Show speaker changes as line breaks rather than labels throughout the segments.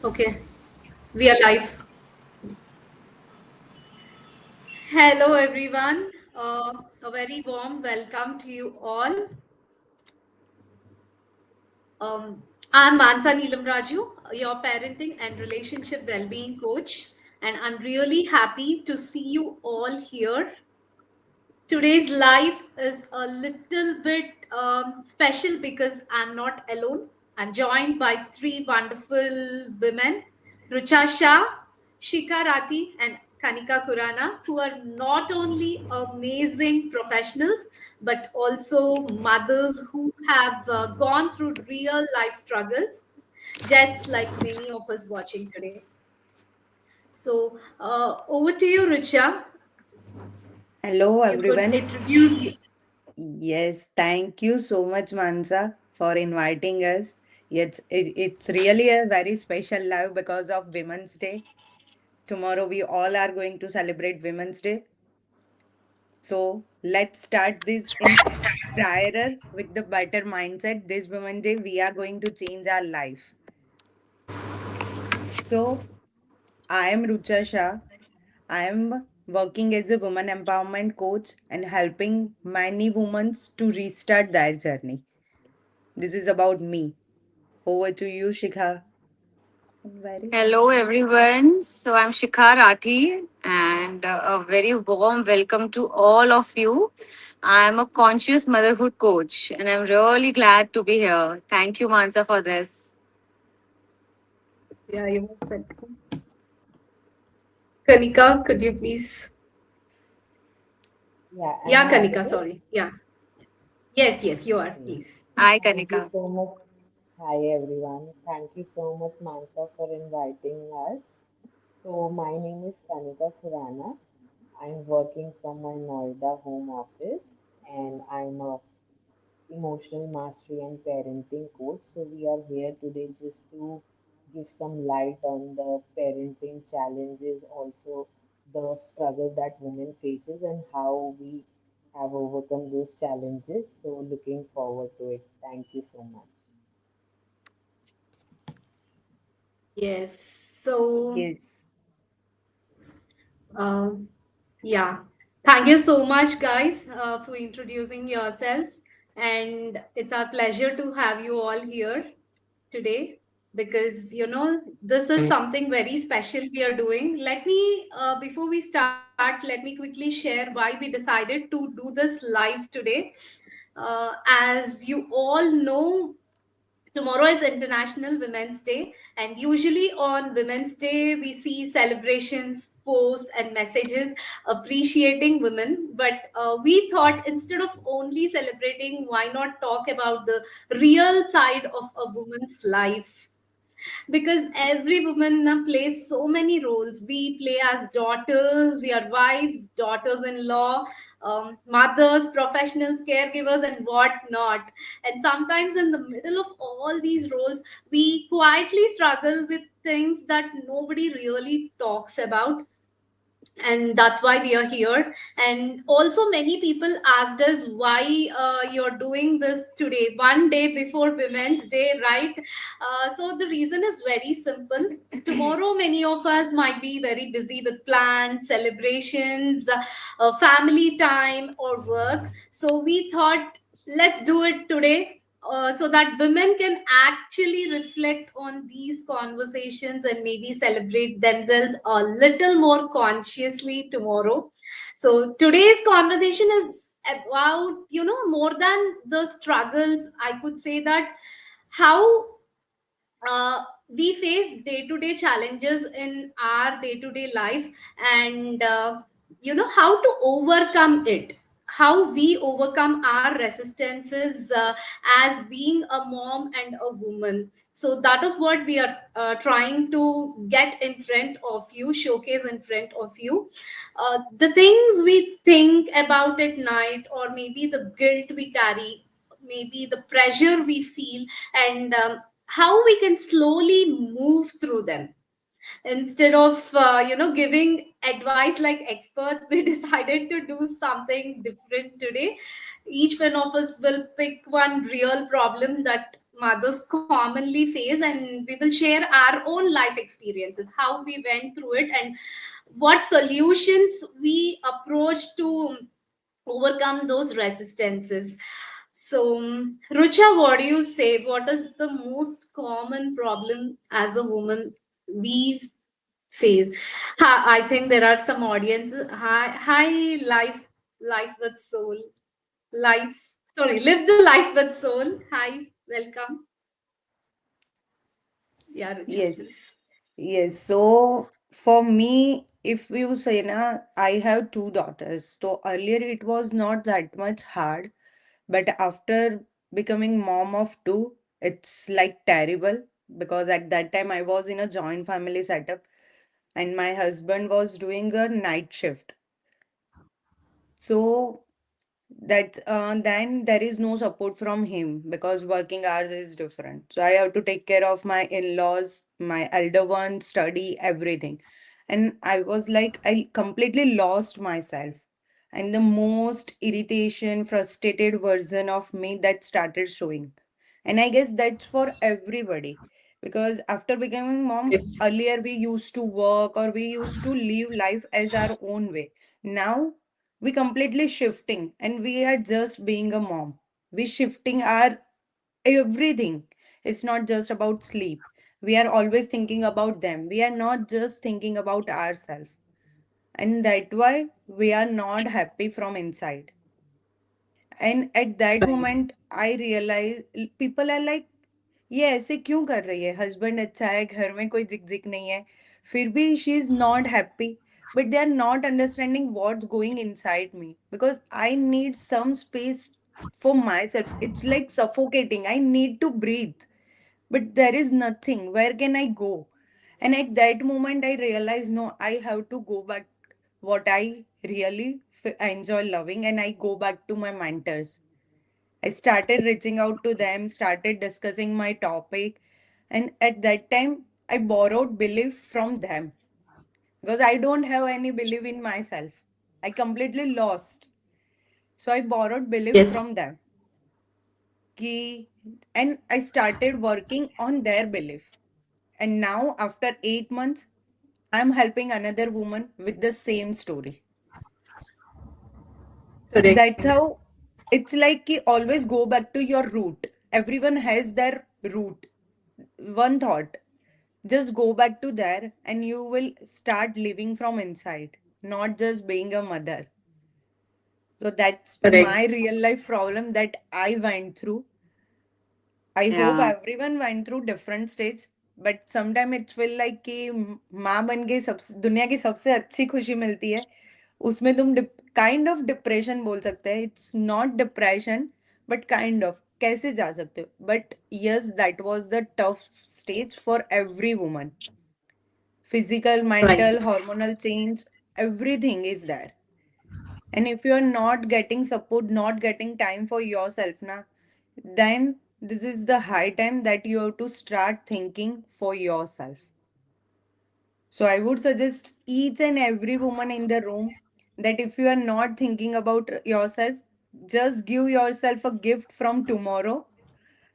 Okay, we are live. Hello, everyone. A very warm welcome to you all. Um, I'm Mansa Neelam Raju, your parenting and relationship well-being coach, and I'm really happy to see you all here. Today's live is a little bit special because I'm not alone. I'm joined by three wonderful women, Rucha Shah, Shika Rati, and Kanika Kurana, who are not only amazing professionals, but also mothers who have gone through real life struggles, just like many of us watching today. So, over to you, Rucha.
Hello,
You could
everyone.
introduce.
Yes, thank you so much, Mansa, for inviting us. It's really a very special live because of Women's Day. Tomorrow, we all are going to celebrate Women's Day. So, let's start this prior with the better mindset. This Women's Day, we are going to change our life. So, I am Rucha Shah. I am working as a woman empowerment coach and helping many women to restart their journey. This is about me. Over to you, Shikha. Very
Hello, everyone. So, I'm Shikha Rathi, and a very warm welcome to all of you. I'm a conscious motherhood coach, and I'm really glad to be here. Thank you, Mansa, for this.
Yeah, you're welcome. Kanika, could you please?
Yeah, am
Yeah,
I
Kanika,
audible?
sorry. Yeah. Yes, yes, you are,
Okay.
please.
Hi,
Thank you
Kanika.
so much. Hi, everyone. Thank you so much, Mansa, for inviting us. So, my name is Kanika Khurana. I'm working from my Noida home office and I'm a emotional mastery and parenting coach. So, we are here today just to give some light on the parenting challenges, also the struggle that women faces and how we have overcome those challenges. So, looking forward to it. Thank you so much.
Yes. So,
yes.
um, yeah. Thank you so much, guys, for introducing yourselves. And it's our pleasure to have you all here today because, this is something very special we are doing. Before we start, let me quickly share why we decided to do this live today. As you all know, tomorrow is International Women's Day, and usually on Women's Day, we see celebrations, posts, and messages appreciating women. But we thought instead of only celebrating, why not talk about the real side of a woman's life? Because every woman now plays so many roles. We play as daughters, we are wives, daughters-in-law, mothers, professionals, caregivers, and what not. And sometimes in the middle of all these roles, we quietly struggle with things that nobody really talks about, and that's why we are here. And also many people asked us why you're doing this today, one day before Women's Day, right? So the reason is very simple. Tomorrow many of us might be very busy with plans, celebrations, family time, or work. So we thought, let's do it today, so that women can actually reflect on these conversations and maybe celebrate themselves a little more consciously tomorrow. So today's conversation is about, more than the struggles. I could say that how we face day-to-day challenges in our day-to-day life, and how to overcome it, how we overcome our resistances as being a mom and a woman. So that is what we are trying to get in front of you, showcase in front of you. The things we think about at night, or maybe the guilt we carry, maybe the pressure we feel, and how we can slowly move through them. Instead of giving advice like experts, we decided to do something different today. Each one of us will pick one real problem that mothers commonly face, and we will share our own life experiences, how we went through it, and what solutions we approach to overcome those resistances. So, Rucha, what do you say? What is the most common problem as a woman we face? I think there are some audiences. Hi, life with soul. Live the life with soul. Hi, welcome. Yeah, Rucha,
Yes,
please.
yes. So for me, if you say na, I have two daughters. So earlier it was not that much hard, but after becoming mom of two, it's like terrible because at that time I was in a joint family setup and my husband was doing a night shift. So that then there is no support from him because working hours is different, so I have to take care of my in-laws, my elder one, study, everything. And I was like, I completely lost myself, and the most irritation, frustrated version of me that started showing. And I guess that's for everybody, because after becoming mom,
Yes.
earlier we used to work or we used to live life as our own way. Now we completely shifting and we are just being a mom. We shifting our everything. It's not just about sleep. We are always thinking about them. We are not just thinking about ourselves. And that why we are not happy from inside. And at that
Right.
moment I realize people are like, ये ऐसे क्यों कर रही है, husband अच्छा है, घर में कोई जिक जिक नहीं है, फिर भी she is not happy. But they are not understanding what's going inside me, because I need some space for myself. It's like suffocating. I need to breathe, but there is nothing. Where can I go? And at that moment I realized, no, I have to go back what I really enjoy loving, and I go back to my mentors. I started reaching out to them, started discussing my topic, and at that time, I borrowed belief from them because I don't have any belief in myself. I completely lost. So I borrowed belief
Yes.
from them. Ki, and I started working on their belief. And now, after 8 months, I'm helping another woman with the same story. So
Correct.
that's how it's like ki always go back to your root. Everyone has their root. One thought. Just go back to there and you will start living from inside, not just being a mother. So that's
Correct.
my real life problem that I went through. I hope
Yeah.
everyone went through different stage, but sometimes it feel like कि माँ बन गई, सब दुनिया की सबसे अच्छी खुशी मिलती है, उसमें तुम काइंड ऑफ डिप्रेशन बोल सकते हैं. It's not depression but kind of कैसे जा सकते हो. But yes, that was the tough stage for every woman. Physical,
Right.
mental, hormonal change, everything is there. And if you are not getting support, not getting time for yourself, na, then this is the high time that you have to start thinking for yourself. So I would suggest each and every woman in the room that if you are not thinking about yourself, just give yourself a gift from tomorrow.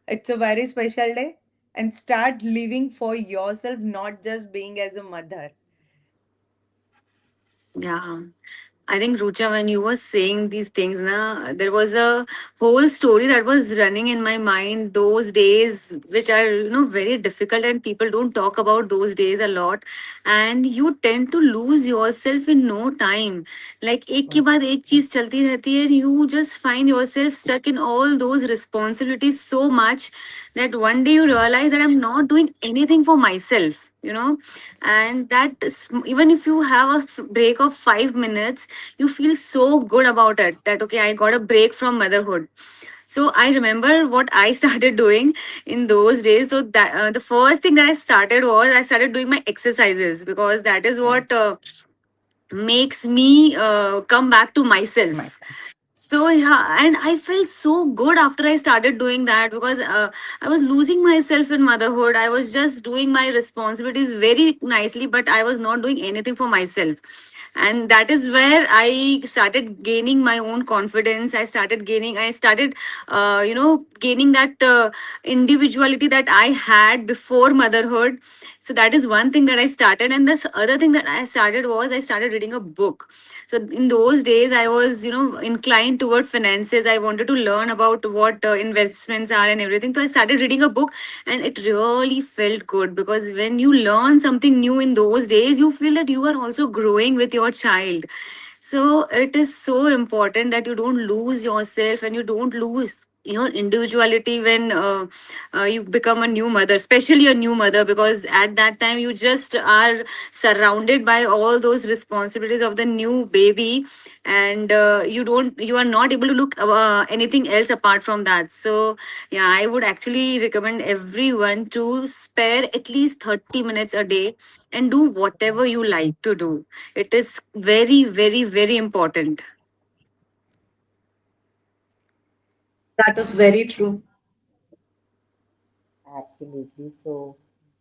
It's a very special day, and start living for yourself, not just being as a mother.
Yeah. I think Rucha, when you were saying these things, na, there was a whole story that was running in my mind. Those days, which are very difficult, and people don't talk about those days a lot. And you tend to lose yourself in no time. Like एक के बाद एक चीज चलती रहती है, and you just find yourself stuck in all those responsibilities so much that one day you realize that I'm not doing anything for myself. And even if you have a break of 5 minutes, you feel so good about it, that okay, I got a break from motherhood. So I remember what I started doing in those days. So that the first thing that I started was I started doing my exercises, because that is what
Yes,
makes me come back to myself.
myself.
So yeah, and I felt so good after I started doing that, because I was losing myself in motherhood. I was just doing my responsibilities very nicely, but I was not doing anything for myself. And that is where I started gaining my own confidence. I started, gaining that individuality that I had before motherhood. So that is one thing that I started. And this other thing that I started was I started reading a book. So in those days, I was, inclined toward finances. I wanted to learn about what investments are and everything. So I started reading a book, and it really felt good, because when you learn something new in those days, you feel that you are also growing with your child. So it is so important that you don't lose yourself and you don't lose your individuality when you become a new mother, especially a new mother, because at that time you just are surrounded by all those responsibilities of the new baby, and you are not able to look anything else apart from that. So yeah, I would actually recommend everyone to spare at least 30 minutes a day and do whatever you like to do. It is very, very, very important.
That is very true.
Absolutely. So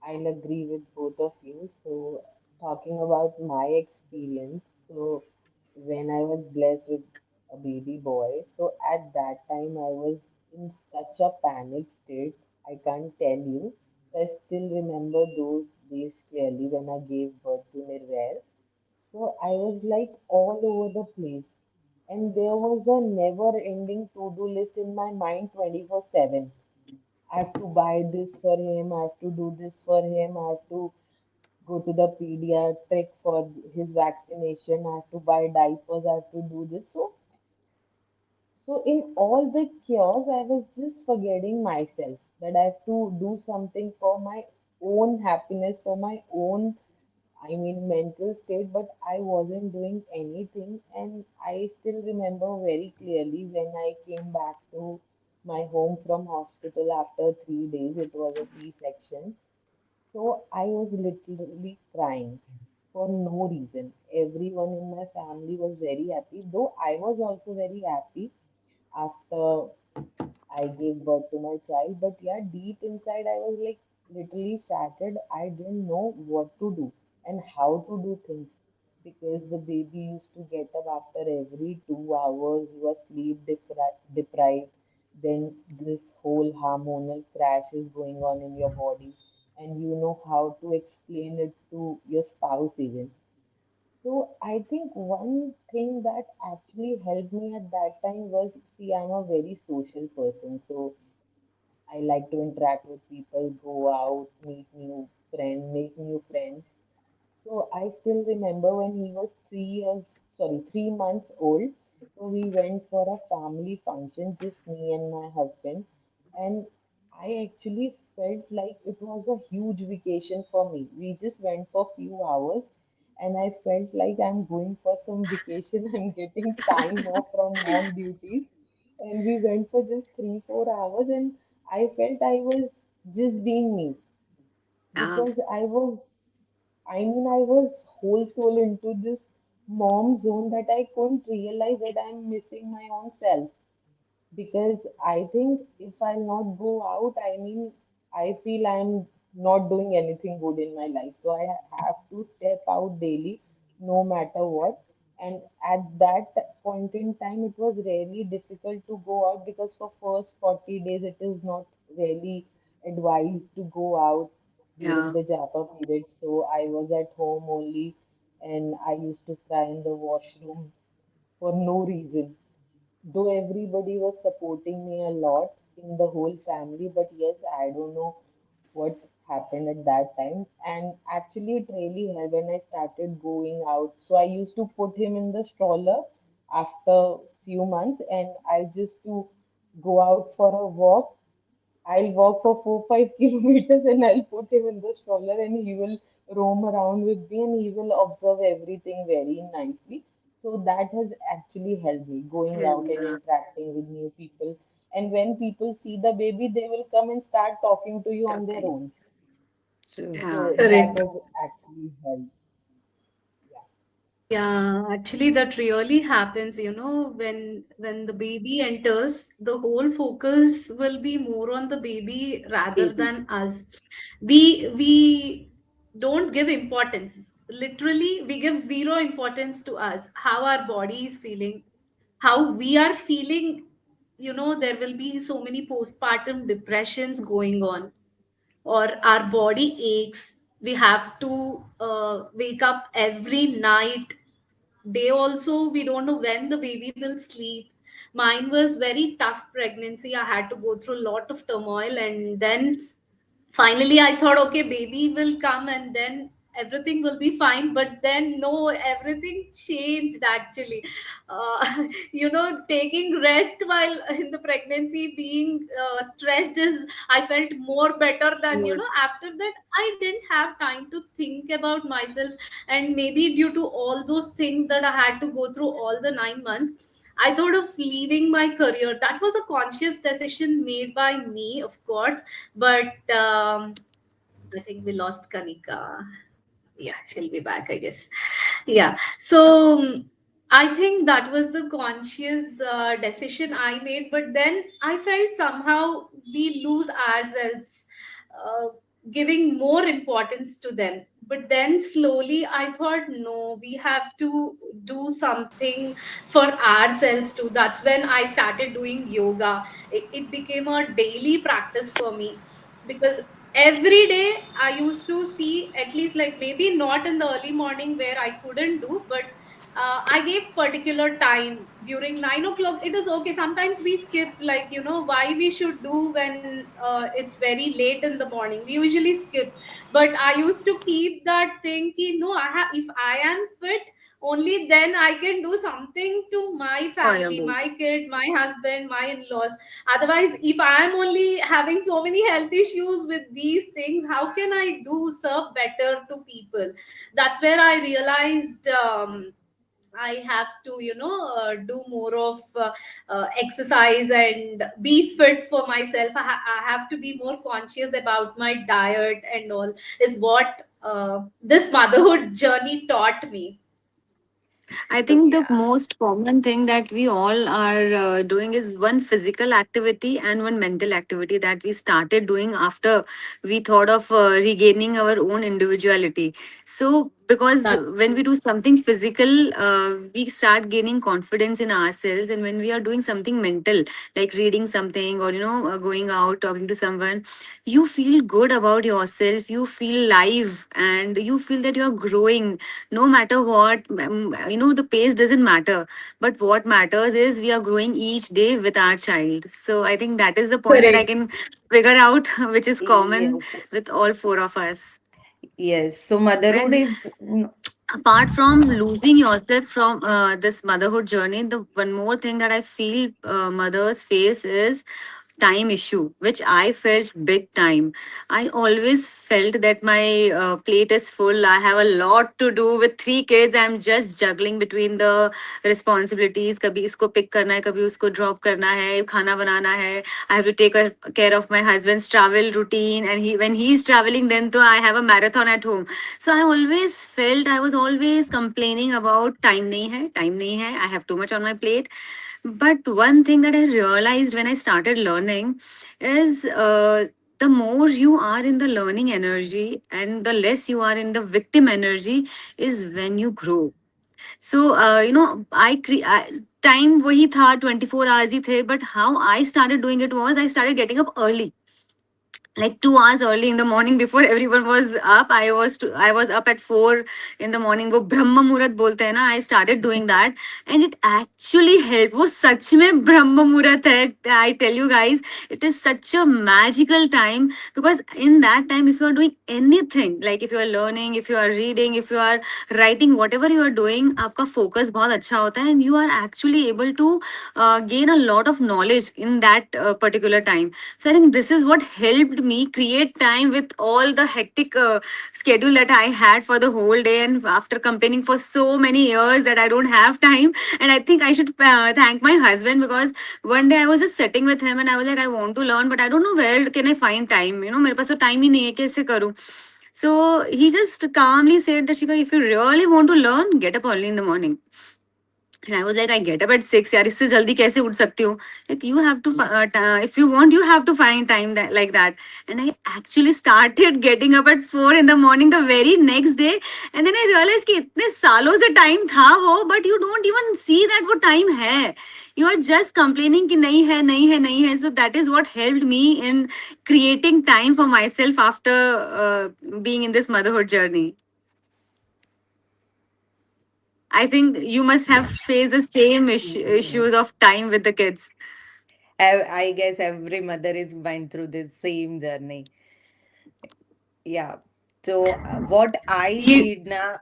I'll agree with both of you. So talking about my experience, so when I was blessed with a baby boy, so at that time I was in such a panic state, I can't tell you. So I still remember those days clearly when I gave birth to Nirvair. So I was like all over the place. And there was a never ending to-do list in my mind 24/7. I have to buy this for him, I have to do this for him, I have to go to the pediatric for his vaccination, I have to buy diapers, I have to do this. So in all the chaos, I was just forgetting myself that I have to do something for my own happiness, for my own, I mean, mental state, but I wasn't doing anything. And I still remember very clearly when I came back to my home from hospital after 3 days, it was a C-section. So I was literally crying for no reason. Everyone in my family was very happy, though I was also very happy after I gave birth to my child. But yeah, deep inside, I was like literally shattered. I didn't know what to do and how to do things because the baby used to get up after every 2 hours. You are deprived. Then this whole hormonal crash is going on in your body, and you know how to explain it to your spouse even. So I think one thing that actually helped me at that time was, see, I'm a very social person, so I like to interact with people, go out, meet new friends, make new friends. So I still remember when he was 3 months old. So we went for a family function, just me and my husband. And I actually felt like it was a huge vacation for me. We just went for few hours and I felt like I'm going for some vacation. I'm getting time off from mom duties. And we went for just 3, 4 hours and I felt I was just being me
Yeah.
because I was whole soul into this mom zone that I couldn't realize that I'm missing my own self because I think if I'll not go out, I mean, I feel I'm not doing anything good in my life. So I have to step out daily, no matter what. And at that point in time, it was really difficult to go out because for first 40 days, it is not really advised to go out during
Yeah.
the Japa period. So I was at home only, and I used to cry in the washroom for no reason, though everybody was supporting me a lot in the whole family. But yes, I don't know what happened at that time, and actually it really helped when I started going out. So I used to put him in the stroller after few months, and I just to go out for a walk. I'll walk for 4, 5 kilometers and I'll put him in the stroller and he will roam around with me and he will observe everything very nicely. So that has actually helped me going out and
Yeah.
interacting with new people. And when people see the baby, they will come and start talking to you on their
Okay.
own.
True.
Yeah.
So that
Correct.
has actually helped. Yeah.
Yeah, actually that really happens, when the baby enters, the whole focus will be more on the baby rather
Baby.
than us. We don't give importance. Literally, we give zero importance to us, how our body is feeling, how we are feeling. There will be so many postpartum depressions going on, or our body aches. We have to wake up every night, day also. We don't know when the baby will sleep. Mine was very tough pregnancy. I had to go through a lot of turmoil, and then finally I thought, okay, baby will come and then everything will be fine. But then no, everything changed actually. Taking rest while in the pregnancy, being stressed, is I felt more better than,
Good.
after that I didn't have time to think about myself. And maybe due to all those things that I had to go through all the 9 months, I thought of leaving my career. That was a conscious decision made by me, of course. But I think we lost Kanika. Yeah, she'll be back, I guess. Yeah. So I think that was the conscious decision I made. But then I felt somehow we lose ourselves, uh, giving more importance to them. But then slowly I thought, no, we have to do something for ourselves too. That's when I started doing yoga. It became a daily practice for me, because every day I used to see, at least, like, maybe not in the early morning where I couldn't do, but I gave particular time during 9 o'clock. It is okay. Sometimes we skip, like, why we should do when it's very late in the morning. We usually skip. But I used to keep that thing, no, if I am fit, only then I can do something to my
For your
family,
baby.
my kid, my husband, my in-laws. Otherwise, if I am only having so many health issues with these things, how can I do serve better to people? That's where I realized, I have to, do more of exercise and be fit for myself. I have to be more conscious about my diet and all, is what this motherhood journey taught me.
I
So
think the
yeah.
most common thing that we all are doing is one physical activity and one mental activity that we started doing after we thought of regaining our own individuality. So, because
That
when we do something physical, we start gaining confidence in ourselves, and when we are doing something mental, like reading something or going out, talking to someone, you feel good about yourself. You feel live, and you feel that you are growing no matter what. The pace doesn't matter, but what matters is we are growing each day with our child. So I think that is the point that I
correct.
can figure out, which is common
Yes.
with all four of us.
Yes. So motherhood
And
is
apart from losing yourself from this motherhood journey, the one more thing that I feel mothers face is time issue, which I felt big time. I always felt that my plate is full. I have a lot to do with three kids. I'm just juggling between the responsibilities. कभी इसको pick करना है, कभी उसको drop करना है, खाना बनाना है. I have to take care of my husband's travel routine, and when he's traveling, then तो I have a marathon at home. So I always felt I was always complaining about time nahi hai, time nahi hai. I have too much on my plate. But one thing that I realized when I started learning is the more you are in the learning energy and the less you are in the victim energy is when you grow. So, time वही था 24 hours ही थे, but how I started doing it was I started getting up early, like 2 hours early in the morning before everyone was up. I was up at 4 in the morning. वो ब्रह्म मुहूर्त बोलते हैं ना. I started doing that, and it actually helped. वो सच में ब्रह्म मुहूर्त है. I tell you guys, it is such a magical time, because in that time, if you are doing anything, like if you are learning, if you are reading, if you are writing, whatever you are doing, आपका focus बहुत अच्छा होता है, and you are actually able to gain a lot of knowledge in that particular time. So I think this is what helped me create time with all the hectic schedule that I had for the whole day, and after complaining for so many years that I don't have time. And I think I should thank my husband, because one day I was just sitting with him and I was like, I want to learn, but I don't know where can I find time. मेरे पास तो time ही नहीं है, कैसे करूँ? So he just calmly said that, Shika, if you really want to learn, get up early in the morning. And I was like, I get up at 6, यार इससे जल्दी कैसे उठ सकती हूँ? Like you have to, if you want, you have to find time that, like that. And I actually started getting up at 4 in the morning the very next day. And then I realized कि इतने सालों से time था वो, but you don't even see that वो time है. You are just complaining कि नहीं है, नहीं है, नहीं है. So that is what helped me in creating time for myself after being in this motherhood journey. I think you must have faced the same issues
Yes.
of time with the kids.
I guess every mother is going through this same journey. Yeah. So what I
You,
did now,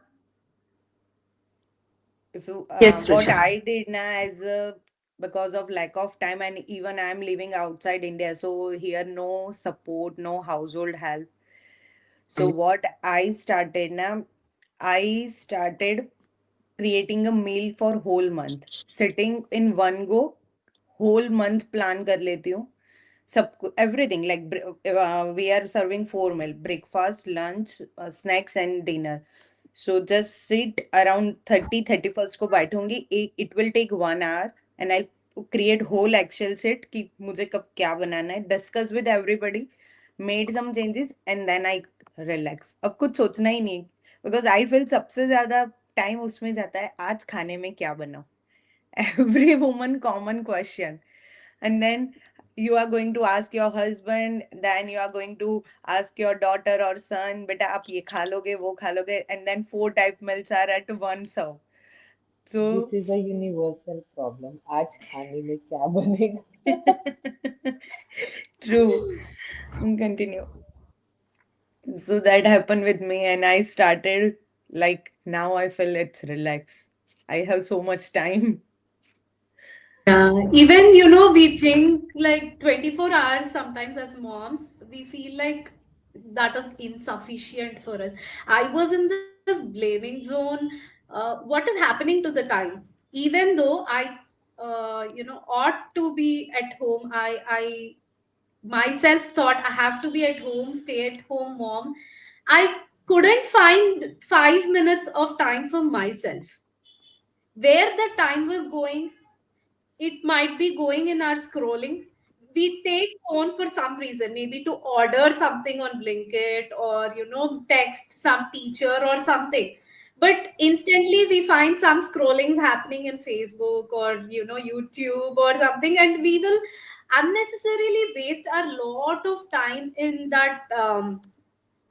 if you,
yes,
what
Risha.
I did now as because of lack of time, and even I'm living outside India, so here no support, no household help. So what I started now, I started creating a meal for whole month, sitting in one go, whole month plan कर लेती हूँ सब everything like we are serving 4 meal, breakfast, lunch, snacks and dinner. So just sit around 31st को बैठूंगी, it will take 1 hour and I'll create whole Excel sheet कि मुझे कब क्या बनाना है, discuss with everybody, made some changes and then I relax. अब कुछ सोचना ही नहीं, because I feel सबसे ज्यादा टाइम उसमें जाता है आज खाने में क्या बनाऊं. Every woman common question. And then you are going to ask your husband, then you are going to ask your daughter or son, beta aap ye kha loge, wo kha loge, and then 4 type meals are at one serve.
This
So
is a universal problem. आज खाने में क्या बनेगा?
true. Continue. So that happened with me, and I started like now I feel it's relaxed. I have so much time.
Yeah, even we think like 24 hours sometimes as moms, we feel like that is insufficient for us. I was in this blaming zone. What is happening to the time? Even though ought to be at home, I myself thought I have to be at home, stay at home mom. I couldn't find 5 minutes of time for myself. Where the time was going, it might be going in our scrolling. We take phone for some reason, maybe to order something on Blinkit or text some teacher or something. But instantly we find some scrollings happening in Facebook or YouTube or something, and we will unnecessarily waste a lot of time in that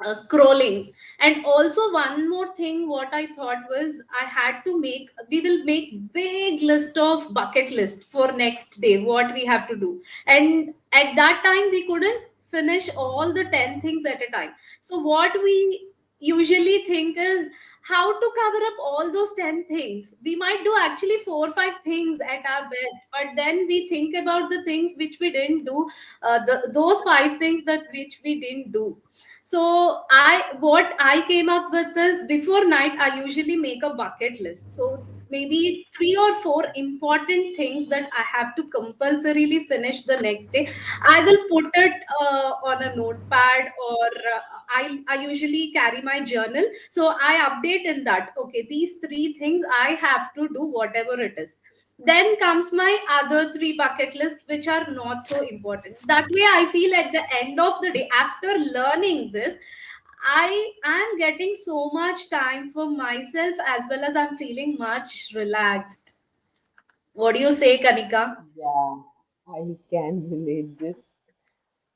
scrolling. And also one more thing what I thought was I had to make we will make big list of bucket list for next day what we have to do. And at that time we couldn't finish all the 10 things at a time. So what we usually think is how to cover up all those 10 things. We might do actually 4 or 5 things at our best, but then we think about the things which we didn't do, those 5 things that which we didn't do. So what I came up with is before night I usually make a bucket list. So maybe 3 or 4 important things that I have to compulsorily finish the next day. I will put it on a notepad, or I usually carry my journal. So I update in that. Okay, these 3 things I have to do, whatever it is. Then comes my other 3 bucket list, which are not so important. That way, I feel at the end of the day, after learning this, I am getting so much time for myself as well as I'm feeling much relaxed. What do you say, Kanika?
Yeah, I can relate this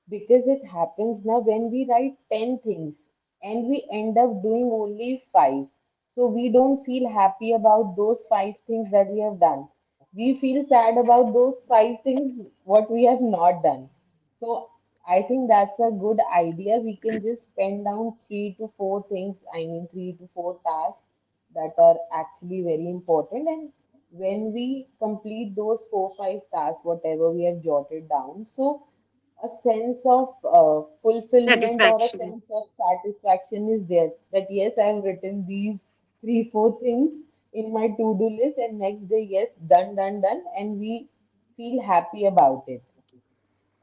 because it happens now when we write 10 things and we end up doing only 5. So we don't feel happy about those 5 things that we have done. We feel sad about those 5 things what we have not done. So I think that's a good idea. We can just pen down 3 to 4 things, I mean 3 to 4 tasks that are actually very important. And when we complete those 4, 5 tasks, whatever we have jotted down, so a sense of fulfillment or a
Satisfaction.
sense of satisfaction is there that yes, I have written these 3, 4 things in my to-do list, and next day, yes, done, done, done, and we feel happy about it.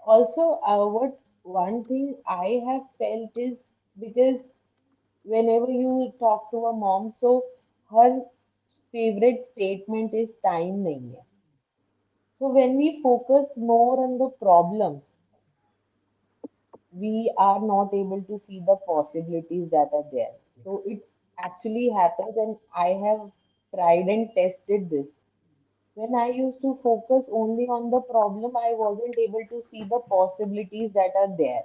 Also, what one thing I have felt is because whenever you talk to a mom, so her favorite statement is time nahi hai. So when we focus more on the problems, we are not able to see the possibilities that are there. So it actually happens, and I have tried and tested this. When I used to focus only on the problem, I wasn't able to see the possibilities that are there.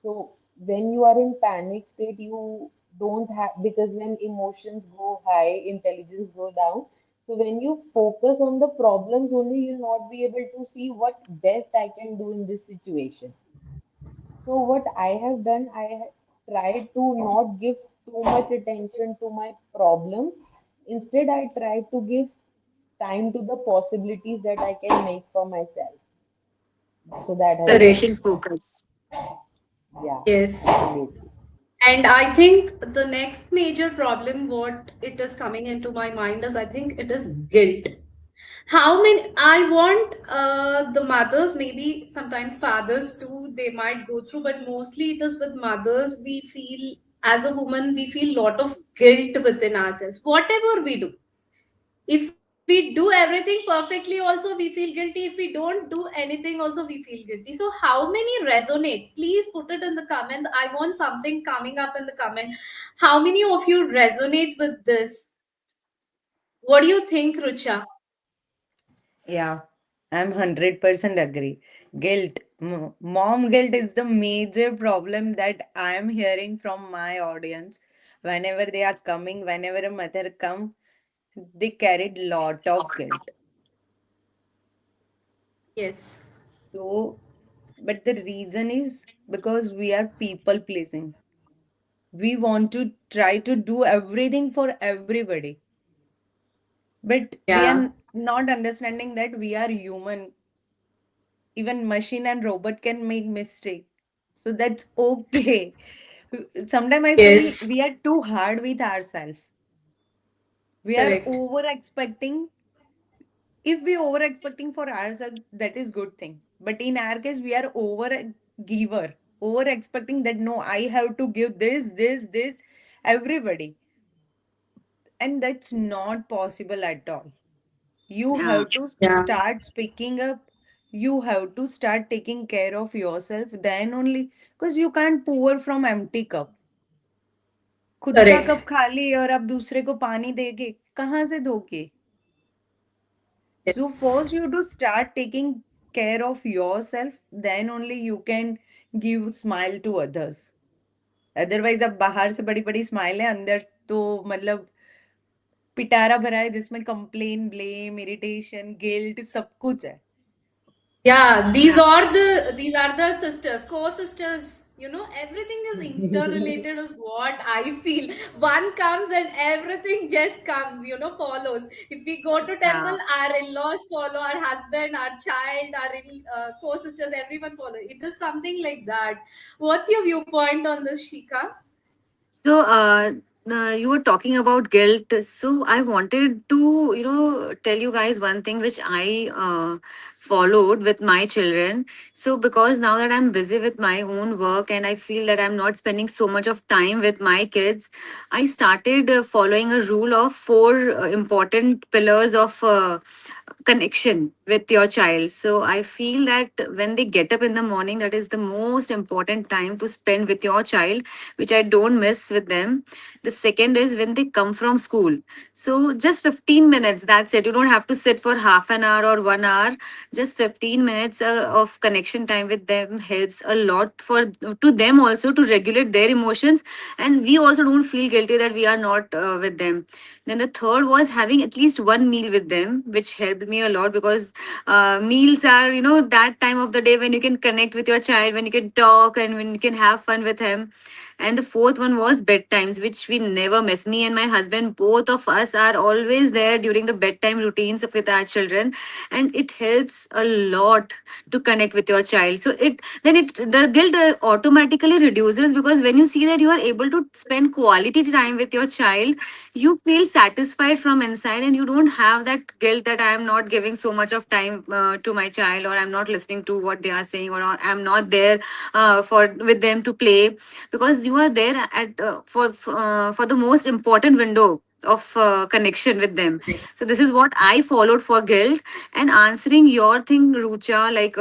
So when you are in panic state, you don't have, because when emotions go high, intelligence go down. So when you focus on the problems only, you'll not be able to see what best I can do in this situation. So what I have done, tried to not give too much attention to my problems. Instead, I try to give time to the possibilities that I can make for myself. So that has
Solution
helped.
Correct.
focus.
Yeah,
Yes.
absolutely.
And I think the next major problem, what it is coming into my mind is I think it is guilt. How many, I want the mothers, maybe sometimes fathers too, they might go through, but mostly it is with mothers. We feel, as a woman, we feel lot of guilt within ourselves. Whatever we do, if we do everything perfectly also we feel guilty, if we don't do anything also we feel guilty. So how many resonate? Please put it in the comments. I want something coming up in the comment. How many of you resonate with this? What do you think, Rucha?
Yeah, I'm 100% agree. Guilt, mom guilt is the major problem that I'm hearing from my audience. Whenever they are coming, whenever a mother come, they carried lot of guilt.
Yes.
So, but the reason is because we are people pleasing. We want to try to do everything for everybody, but we are
Yeah.
not understanding that we are human. Even machine and robot can make mistake, so that's okay. Sometimes I feel
Yes.
we are too hard with ourselves. We are
Correct.
over expecting. If we over expecting for ourselves, that is good thing, but in our case we are over giver, over expecting that no, I have to give this everybody, and that's not possible at all. You
Yeah.
have to
Yeah.
start speaking up. You have to start taking care of yourself, then only, because you can't pour from empty cup. खुद का
Correct.
Cup खाली और आप दूसरे को पानी देके कहाँ से दोगे? So
Yes.
first you to start taking care of yourself, then only you can give smile to others. Otherwise अब बाहर से बड़ी बड़ी स्माइल है, अंदर तो मतलब पिटारा भरा है जिसमें कंप्लेन, ब्लेम, इरिटेशन, गिल्ट सब कुछ है.
Yeah,
Yeah.
these are the sisters, co-sisters. Everything is interrelated is what I feel. One comes and everything just comes, follows. If we go to temple,
Yeah.
our in-laws follow, our husband, our child, our co-sisters, everyone follow. It is something like that. What's your viewpoint on this, Shika?
So, you were talking about guilt. So, I wanted to, tell you guys one thing which I followed with my children. So, because now that I'm busy with my own work and I feel that I'm not spending so much of time with my kids, I started following a rule of four important pillars of connection with your child. So I feel that when they get up in the morning, that is the most important time to spend with your child, which I don't miss with them. The second is when they come from school. So just 15 minutes, that's it. You don't have to sit for half an hour or 1 hour. Just 15 minutes of connection time with them helps a lot for to them also to regulate their emotions, and we also don't feel guilty that we are not with them. Then the third was having at least one meal with them, which helped me a lot because meals are, that time of the day when you can connect with your child, when you can talk and when you can have fun with him. And the fourth one was bedtimes, which we never miss. Me and my husband, both of us are always there during the bedtime routines with our children, and it helps a lot to connect with your child. So the guilt automatically reduces, because when you see that you are able to spend quality time with your child, you feel satisfied from inside and you don't have that guilt that I am not not giving so much of time to my child, or I'm not listening to what they are saying, or I'm not there for with them to play, because you are there at for the most important window of connection with them. So this is what I followed for guilt. And answering your thing, Rucha, like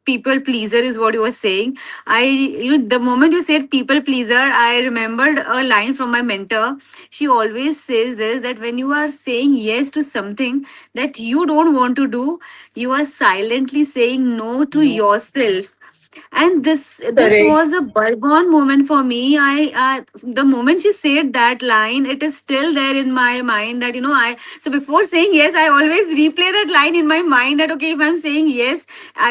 people pleaser is what you were saying. The moment you said people pleaser, I remembered a line from my mentor. She always says this, that when you are saying yes to something that you don't want to do, you are silently saying no to
No.
yourself. And this
Correct.
was a bygone moment for me. The moment she said that line, it is still there in my mind, that I so before saying yes, I always replay that line in my mind, that okay, if I'm saying yes,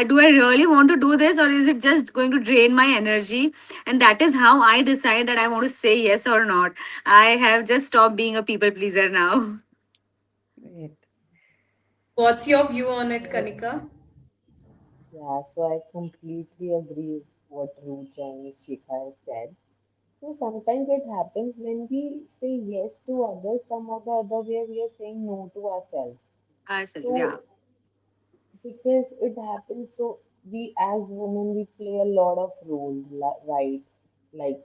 do I really want to do this, or is it just going to drain my energy? And that is how I decide that I want to say yes or not. I have just stopped being a people pleaser now.
Great.
What's your view on it,
So,
Kanika?
yeah, so I completely agree with what Rucha and Shikha have said. So sometimes it happens when we say yes to others, some of the other way we are saying no to ourselves.
Ourselves, yeah.
So because it happens, so we as women we play a lot of roles, right? Like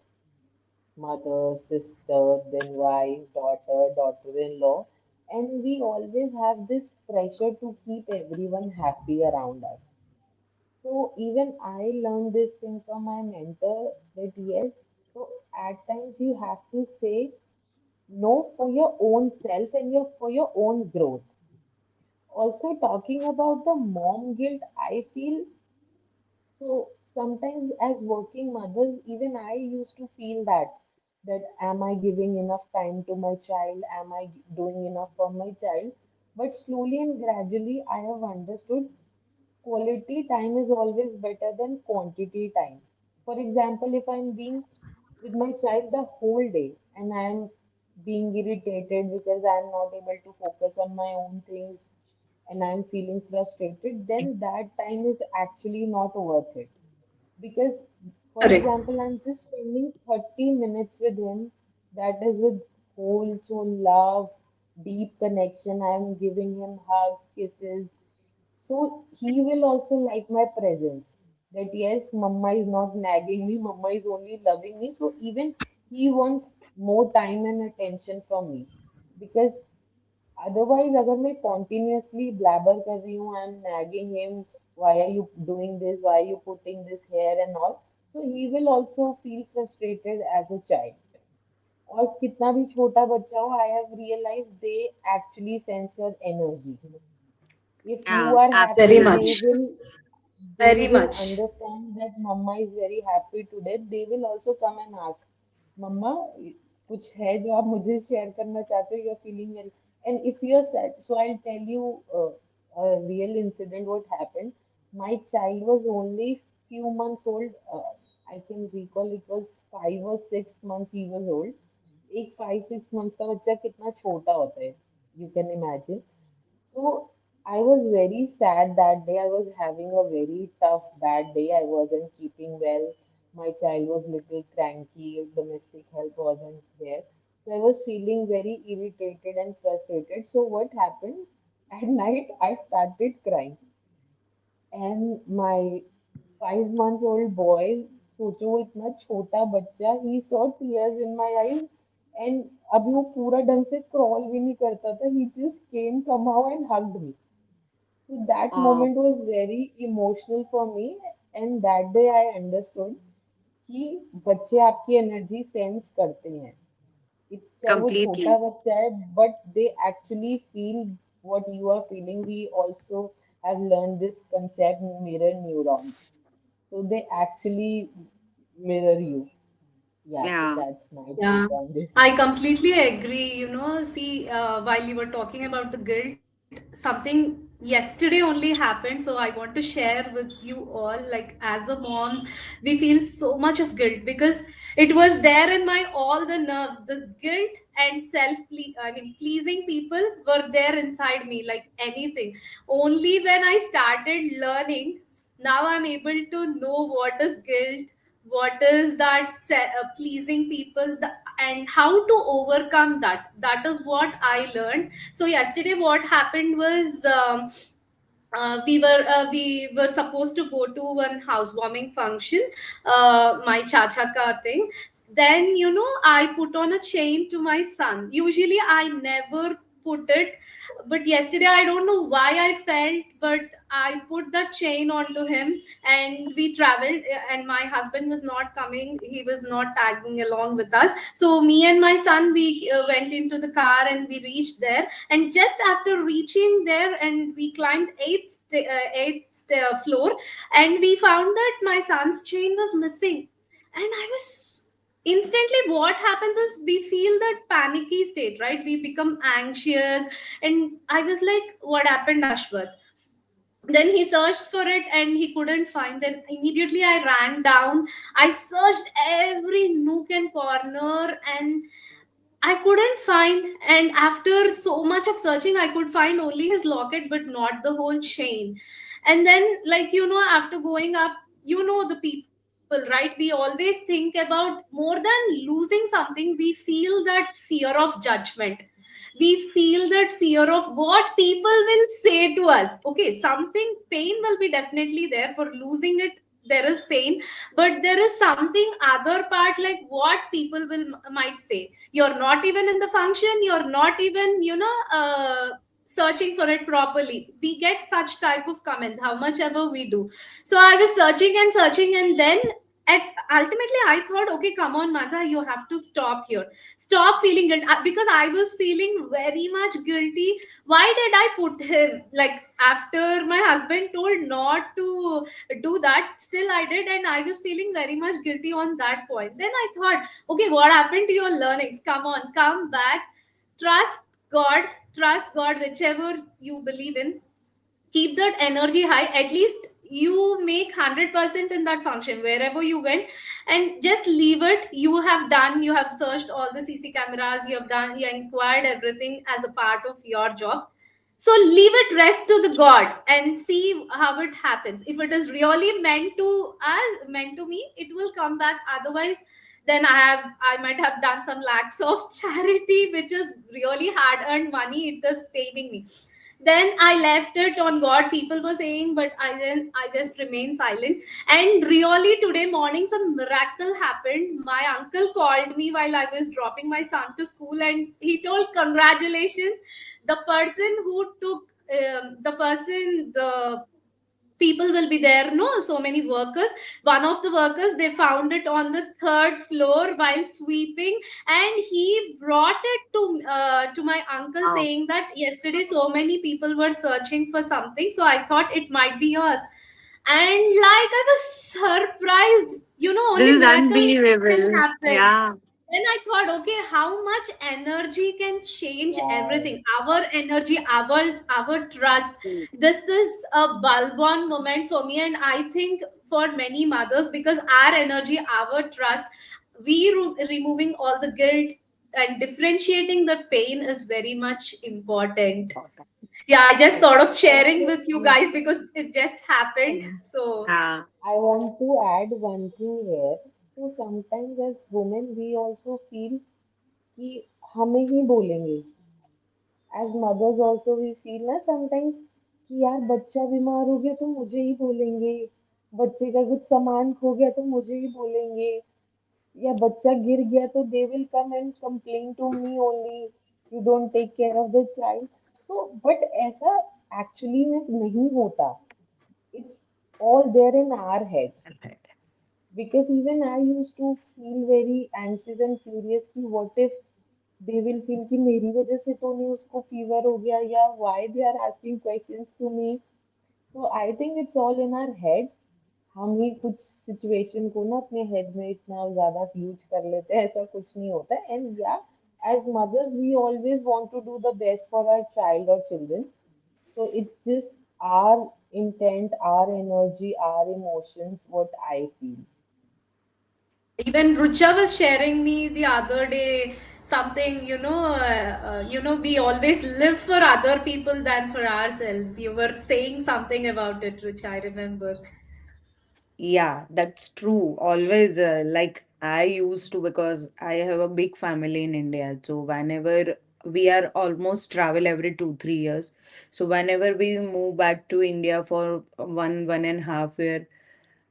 mother, sister, then wife, daughter, daughter-in-law, and we always have this pressure to keep everyone happy around us. So even I learned this thing from my mentor that yes, so at times you have to say no for your own self and for your own growth. Also talking about the mom guilt, I feel so sometimes as working mothers, even I used to feel that am I giving enough time to my child? Am I doing enough for my child? But slowly and gradually I have understood quality time is always better than quantity time. For example, if I'm being with my child the whole day and I'm being irritated because I'm not able to focus on my own things and I'm feeling frustrated, then that time is actually not worth it. Because, for
Correct.
example, I'm just spending 30 minutes with him, that is with whole soul love, deep connection. I'm giving him hugs, kisses, so he will also like my presence. That yes, mama is not nagging me, mama is only loving me. So even he wants more time and attention from me. Because otherwise, अगर मैं continuously blabber कर रही हूँ, I'm nagging him, why are you doing this, why are you putting this here and all. So he will also feel frustrated as a child. और कितना भी छोटा बच्चा हो, I have realized they actually sense your energy. If you
Yeah,
are
Very
happy,
absolutely.
much.
they
Very
will
much.
understand that mama is very happy today. They will also come and ask, mama, कुछ है जो आप मुझे share करना चाहते हो? You're feeling very, and if you're sad, so I'll tell you a real incident. What happened? My child was only few months old. I can recall it was 5 or 6 months he was old. एक 5 6 months का बच्चा कितना छोटा होता है? You can imagine. So I was very sad that day. I was having a very tough, bad day. I wasn't keeping well. My child was little cranky. Domestic help wasn't there. So I was feeling very irritated and frustrated. So what happened? At night, I started crying. And my 5 months old boy, सोचो वो इतना छोटा बच्चा, he saw tears in my eyes. And अभी वो पूरा ढंग से crawl भी नहीं करता था. He just came somehow and hugged me. So that
Oh,
moment was very emotional for me, and that day I understood कि बच्चे आपकी एनर्जी सेंस करते हैं. चाहे वो छोटा
completely.
बच्चा है, but they actually feel what you are feeling. We also have learned this concept, mirror neurons. So they actually mirror you. Yeah, so
Yeah.
that's my
Yeah,
take on this.
I completely agree. See, while you were talking about the guilt, something yesterday only happened. So I want to share with you all, like as a moms, we feel so much of guilt because it was there in my all the nerves. This guilt and I mean, pleasing people were there inside me, like anything. Only when I started learning, now I'm able to know what is guilt, what is that pleasing people, and how to overcome that. That is what I learned. So yesterday what happened was, we were supposed to go to one housewarming function, my chacha ka thing. Then I put on a chain to my son. Usually I never put it, but yesterday I don't know why I felt, but I put that chain onto him, and we traveled. And my husband was not coming; he was not tagging along with us. So me and my son, we went into the car and we reached there. And just after reaching there, and we climbed eighth floor, and we found that my son's chain was missing. And I was instantly, what happens is we feel that panicky state, right? We become anxious. And I was like, what happened, Ashwath? Then he searched for it and he couldn't find. Then immediately I ran down. I searched every nook and corner, and I couldn't find. And after so much of searching, I could find only his locket, but not the whole chain. And then, like, after going up, the people, right? We always think about, more than losing something, we feel that fear of judgment. We feel that fear of what people will say to us. Okay, something, pain will be definitely there for losing it. There is pain, but there is something other part, like what people will might say. You're not even in the function, you're not even searching for it properly. We get such type of comments how much ever we do. So I was searching and searching, and then at ultimately I thought, okay, come on, Maza, you have to stop here. Stop feeling guilt. Because I was feeling very much guilty. Why did I put him, like, after my husband told not to do that, still I did, and I was feeling very much guilty on that point. Then I thought, okay, what happened to your learnings? Come on, come back. Trust God. Trust God, whichever you believe in. Keep that energy high. At least you make 100% in that function wherever you went, and just leave it. You have done, you have searched all the CC cameras, you have done, you inquired everything as a part of your job. So leave it rest to the God and see how it happens. If it is really meant to us, meant to me, it will come back. Otherwise, then I might have done some lakhs of charity, which is really hard earned money. It is paining me. Then I left it on God. People were saying, but I just remained silent. And really, today morning, some miracle happened. My uncle called me while I was dropping my son to school, and he told, congratulations. The person who took the people will be there, no, so many workers. One of the workers, they found it on the third floor while sweeping, and he brought it to my uncle,
Wow.
saying that yesterday so many people were searching for something, so I thought it might be yours. And like, I was surprised.
This
Only
is
miracle can
unbelievable.
happen.
Yeah.
Then I thought, okay, how much energy can change
Wow.
everything? Our energy, our trust.
See.
This is a bulb-on moment for me, and I think for many mothers, because our energy, our trust, removing all the guilt and differentiating the pain is very much important. Yeah, I just thought of sharing
Also,
with you guys because it just happened.
um,
So
Yeah.
I want to add one thing here. So sometimes as women, we also feel कि हमें ही बोलेंगे. As mothers also we feel ना sometimes कि यार बच्चा बीमार हो गया तो मुझे ही बोलेंगे, बच्चे का कुछ सामान खो गया तो मुझे ही बोलेंगे, या बच्चा गिर गया तो they will come and complain to me only, you don't take care of the child. So but ऐसा actually में नहीं होता. It's all there in our head. Because even I used to feel very anxious and curious कि what if they will feel कि मेरी वजह से तो नहीं उसको fever हो गया, या why they are asking questions to me. So I think it's all in our head. हम ही कुछ सिचुएशन को ना अपने हेड में इतना ज्यादा ह्यूज कर लेते हैं, ऐसा कुछ नहीं होता. एंड या as mothers we always want to do the best for our child or children. So it's just our intent, our energy, our emotions, what I feel.
even Rucha was sharing me the other day something, we always live for other people than for ourselves. You were saying something about it, Rucha, I remember.
Yeah, that's true. Always, like I used to, because I have a big family in India. So whenever we are almost travel every 2, 3 years. So whenever we move back to India for 1.5 year,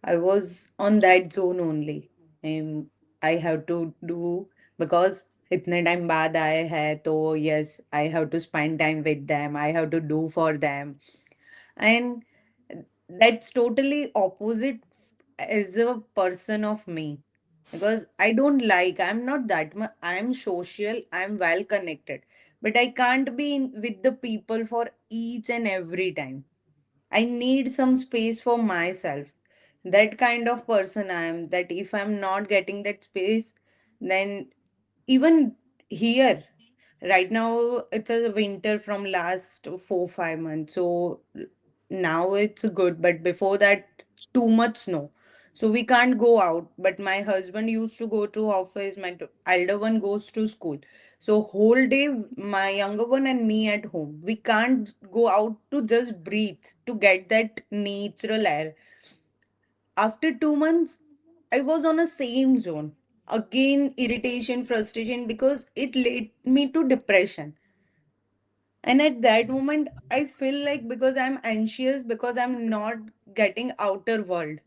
I was on that zone only. And I have to do, because इतने time बाद आए हैं तो yes, I have to spend time with them. I have to do for them. And that's totally opposite as a person of me, because I don't like, I'm not that much, I'm social, I'm well connected, but I can't be with the people for each and every time. I need some space for myself. That kind of person I am, that if I'm not getting that space, then even here, right now it's a winter from last 4 5 months, so now it's good, but before that, too much snow. So we can't go out, but my husband used to go to office, my elder one goes to school. So whole day my younger one and me at home, we can't go out to just breathe, to get that natural air. After 2 months, I was on a same zone. Again, irritation, frustration, because it led me to depression. And at that moment, I feel like, because I'm anxious, because I'm not getting outer world.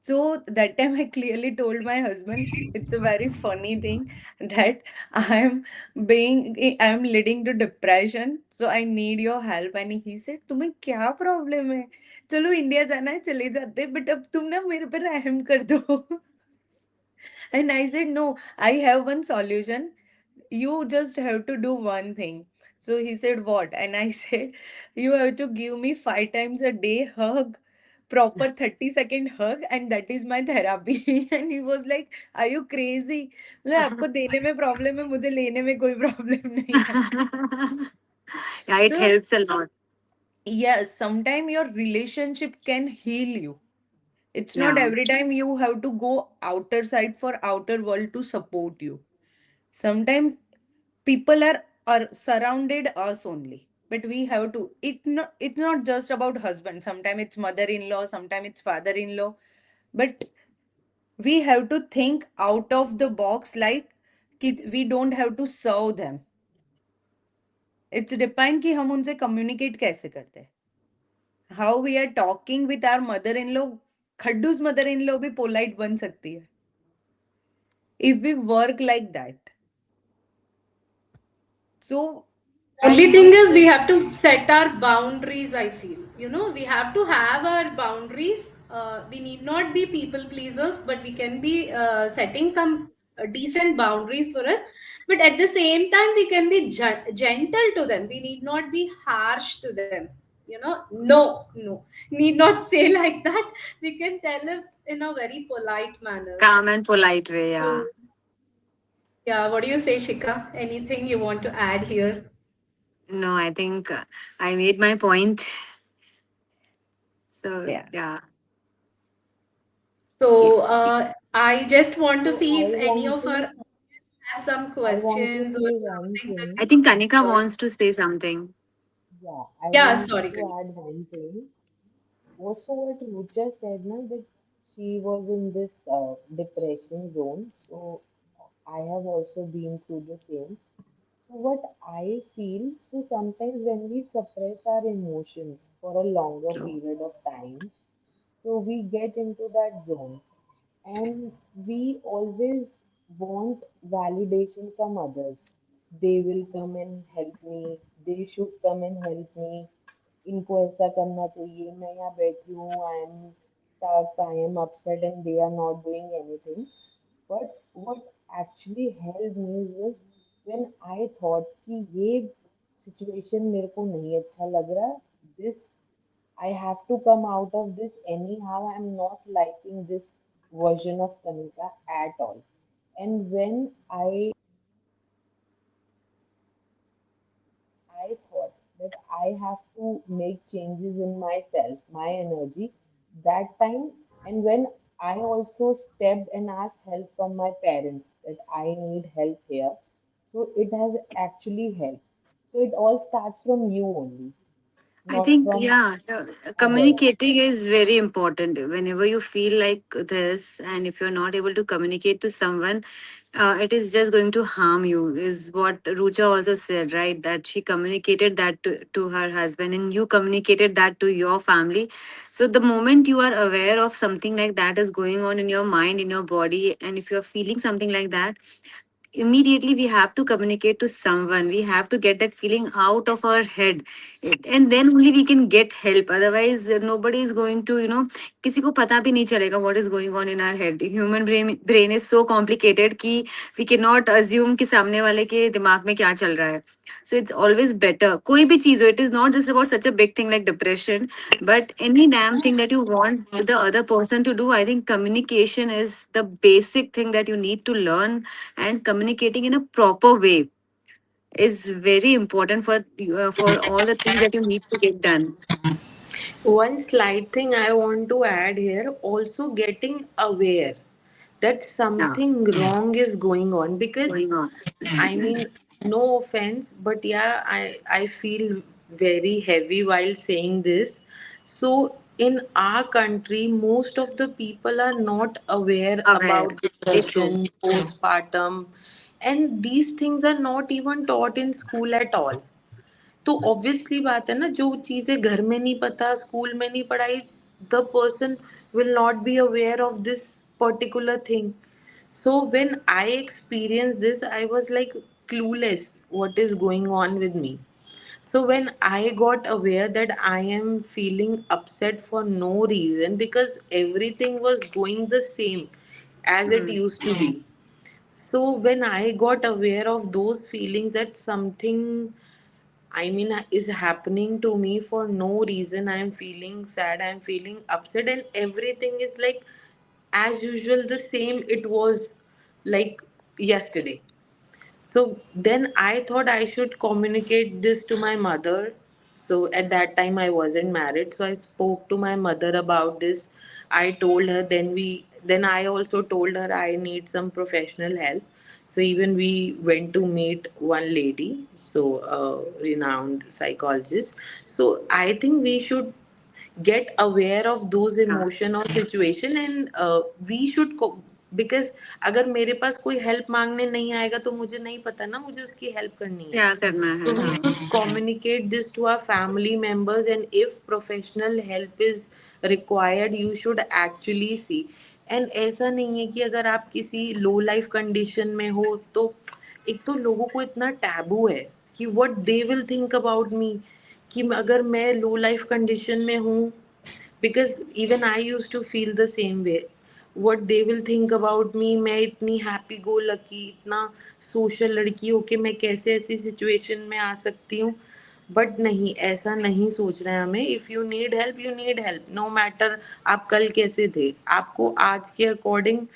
So that time I clearly told my husband, it's a very funny thing that I'm leading to depression. So I need your help. And he said, तुम्हें क्या problem है? चलो India जाना है चले जाते, but अब तुम ना मेरे पर रहम कर दो. And I said, no, I have one solution. You just have to do one thing. So he said, what? And I said, you have to give me 5 times a day hug, proper 30-second hug, and that is my therapy. And he was like, are you crazy? मतलब आपको देने में problem है, मुझे लेने में कोई problem नहीं है.
Yeah, it
So
helps a lot.
yes, sometimes your relationship can heal you. It's not
Yeah.
every time you have to go outer side for outer world to support you. Sometimes people are surrounded us only, but we have to, it's not just about husband, sometimes it's mother-in-law, sometimes it's father-in-law, but we have to think out of the box, like we don't have to serve them. It's depend कि हम उनसे communicate कैसे करते हैं. How we are talking with our mother-in-law, खड्डूस mother-in-law भी polite बन सकती है if we work like that. So I
Only thing
must
is we
say,
have to set our boundaries, I feel. We have to have our boundaries. We need not be people pleasers, but we can be setting some decent boundaries for us. But at the same time, we can be gentle to them. We need not be harsh to them. No, no, need not say like that. We can tell it in a very polite manner.
Calm and polite way. Yeah.
So, yeah, what do you say, Shika? Anything you want to add here?
No, I think I made my point. So,
yeah.
yeah.
So I just want to
So
see
I
if any
want
of our
to
has some
I want to
questions or
say one
something that
I
thing.
think Kanika
we
wants to say something.
Yeah, I
Yeah,
want
sorry,
to
Kani.
add one thing. Also, what Rucha said, na, that she was in this depression zone. So I have also been through the same. So what I feel, so sometimes when we suppress our emotions for a longer
True.
period of time, so we get into that zone, and we always want validation from others. They will come and help me. They should come and help me. इनको ऐसा करना चाहिए. मैं यहाँ बैठी हूँ. I am stuck. I am upset, and they are not doing anything. But what actually helped me was when I thought कि ये situation मेरे को नहीं अच्छा लग रहा. This I have to come out of this anyhow. I'm not liking this version of Kanika at all. And when I thought that I have to make changes in myself, my energy, that time, and when I also stepped and asked help from my parents that I need help here, so it has actually helped. So it all starts from you only.
I
not
think,
from
yeah,
others.
communicating is very important. Whenever you feel like this, and if you're not able to communicate to someone, it is just going to harm you, is what Rucha also said, right? That she communicated that to her husband, and you communicated that to your family. So, the moment you are aware of something like that is going on in your mind, in your body, and if you're feeling something like that, immediately we have to communicate to someone. We have to get that feeling out of our head, and then only we can get help. Otherwise nobody is going to, किसी को पता भी नहीं चलेगा what is going on in our head. Human brain is so complicated कि we cannot assume कि सामने वाले के दिमाग में क्या चल रहा है. So it's always better, कोई भी चीज हो, it is not just about such a big thing like depression, but any damn thing that you want the other person to do. I think communication is the basic thing that you need to learn, and communicating in a proper way is very important for all the things that you need to get done.
One slight thing I want to add here, also getting aware that
Yeah,
something wrong is going on, because
going on.
I mean, no offense, but yeah, I feel very heavy while saying this. So in our country, most of the people are not aware
Aware.
about
Very true.
depression, postpartum, and these things are not even taught in school at all. तो obviously बात है ना, जो चीजें घर में नहीं पता, स्कूल में नहीं पढ़ाई, the person will not be aware of this particular thing. So when I experienced this, I was like clueless what is going on with me. So when I got aware that I am feeling upset for no reason, because everything was going the same as it
Mm.
used to be. So when I got aware of those feelings, that something, I mean, is happening to me for no reason. I'm feeling sad, I'm feeling upset, and everything is like as usual, the same it was like yesterday. So then I thought I should communicate this to my mother. So at that time I wasn't married. So I spoke to my mother about this. I told her, then I also told her I need some professional help. So even we went to meet one lady, so a renowned psychologist. So I think we should get aware of those
Yeah.
emotion or situation, and we should because अगर मेरे पास कोई help मांगने नहीं आएगा तो मुझे नहीं पता ना मुझे उसकी हेल्प करनी है.
क्या करना
So
है,
we
हाँ.
should communicate this to our family members, and if professional help is required, you should actually see. And ऐसा नहीं है कि अगर आप किसी लो लाइफ कंडीशन में हो तो एक तो लोगों को इतना टैबू है कि what they will think about me, कि अगर मैं लो लाइफ कंडीशन में हूँ, because even I use to feel the same way, what they will think about me, मैं इतनी हैप्पी गो लकी, इतना सोशल लड़की हो के मैं कैसे ऐसी सिचुएशन में आ सकती हूँ. बट नहीं, ऐसा नहीं सोच रहे हैं हमें. If you need help, you need help, no matter आप कल कैसे थे, आपको आज के अकॉर्डिंग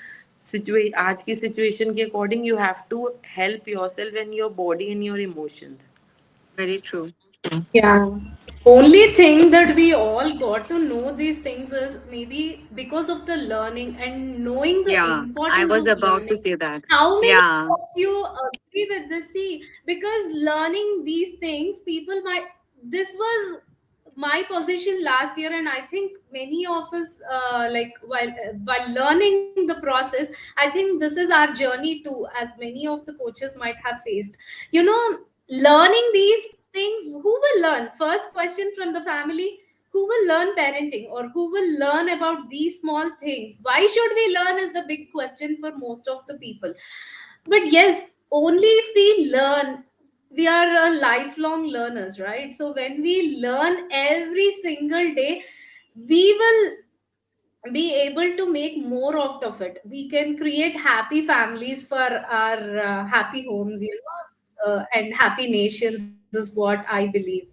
आज की सिचुएशन के according you have to help yourself and your body and your emotions.
Very true.
Yeah. Only thing that we all got to know these things is maybe because of the learning and knowing the
Yeah, I
importance
was
of
about to
learning.
say that.
How many
Yeah,
of you agree with this? See, because learning these things, people might. This was my position last year, and I think many of us, like while learning the process, I think this is our journey too, as many of the coaches might have faced. You know, learning these things, who will learn? First question from the family: who will learn parenting, or who will learn about these small things? Why should we learn is the big question for most of the people. But yes, only if we learn. We are lifelong learners, right? So when we learn every single day, we will be able to make more out of it. We can create happy families for our happy homes, and happy nations is what I believe.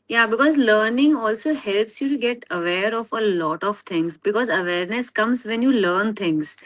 yeah, because learning also helps you to get aware of a lot of things, because awareness comes when you learn things.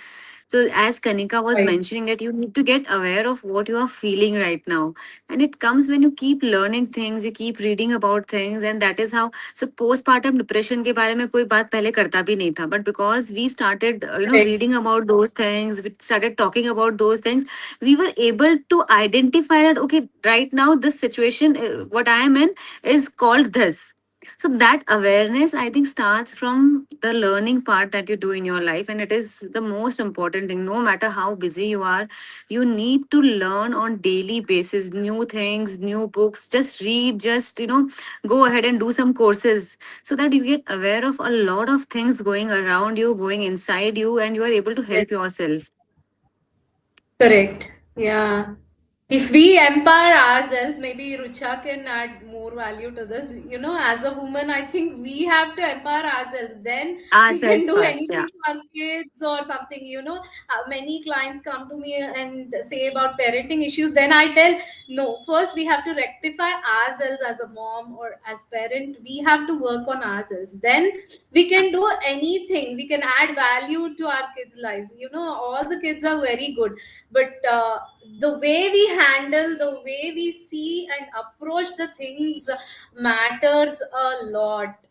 So as Kanika was
Right.
mentioning that you need to get aware of what you are feeling right now. And it comes when you keep learning things, you keep reading about things, and that is how. So postpartum depression के बारे में कोई बात पहले करता भी नहीं था. But because we started,
Correct.
reading about those things, we started talking about those things, we were able to identify that, okay, right now this situation, what I am in, is called this. So that awareness, I think, starts from the learning part that you do in your life, and it is the most important thing. No matter how busy you are, you need to learn on daily basis new things, new books. Just read, just go ahead and do some courses so that you get aware of a lot of things going around you, going inside you, and you are able to help
Yes.
yourself.
Correct. Yeah. If we empower ourselves, maybe Rucha can add more value to this. As a woman, I think we have to empower ourselves. Then we can
Ourselves
do
first, yeah.
anything for our kids or something. Many clients come to me and say about parenting issues. Then I tell, no, first we have to rectify ourselves as a mom or as parent. We have to work on ourselves. Then we can do anything. We can add value to our kids' lives. All the kids are very good, but the way we handle, the way we see and approach the things matters a lot.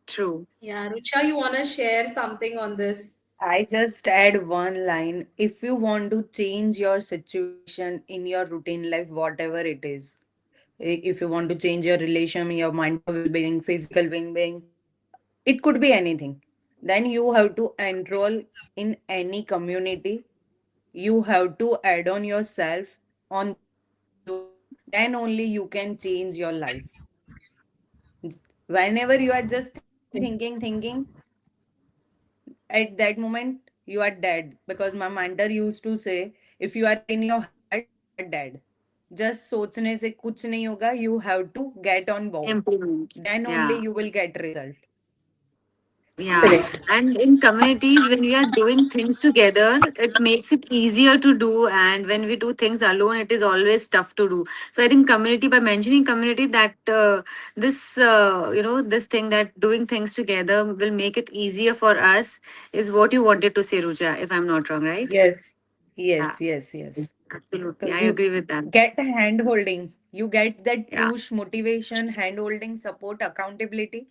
True.
Yeah, Rucha, you want to share something on this?
I just add one line. If you want to change your situation in your routine life, whatever it is, if you want to change your relation, your mental well-being, physical well-being, it could be anything. Then you have to enroll in any community. You have to add on yourself on that zone. Then only you can change your life. Whenever you are just thinking, at that moment you are dead. Because my mentor used to say, if you are in your heart, you are dead. Just सोचने से कुछ नहीं होगा. You have to get on board.
Implement.
Then only
Yeah.
you will get result.
Yeah,
Correct.
and in communities, when we are doing things together, it makes it easier to do. And when we do things alone, it is always tough to do. So I think community, by mentioning community, that this thing that doing things together will make it easier for us is what you wanted to say, Ruja, if I'm not wrong, right?
Yes,
Yeah,
yes.
absolutely. I
Because you
agree with that.
get a hand holding, you get that
Yeah.
push, motivation, hand holding, support, accountability.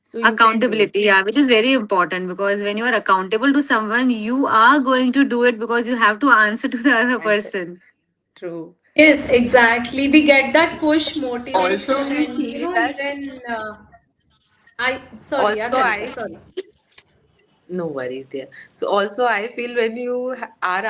So you can do it.
Accountability, yeah, which is very important because when you are accountable to someone, you are going to do it because you have to answer to the other
Answer.
person.
True.
Yes, exactly. We get that push
Also,
motivation,
we
and
feel that
even I sorry, yeah,
also
Kanika,
I
sorry.
no worries, dear. So also I feel when you are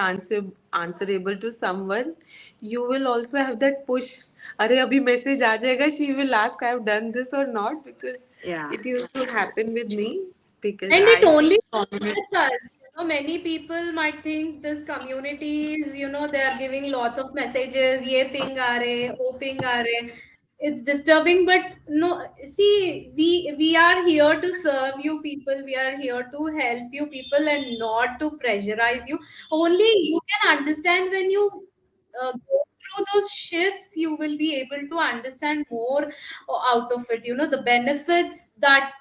answerable to someone, you will also have that push. अरे अभी message आ जाएगा. She will ask, I've done this or not, because
Yeah.
it used to happen with me because
And it
I
only
feel
benefits us. Many people might think this communities, they are giving lots of messages, ye ping aa rahe, wo ping aa rahe. It's disturbing, but no, see, we are here to serve you people. We are here to help you people and not to pressurize you. Only you can understand when you go through those shifts, you will be able to understand more out of it. The benefits that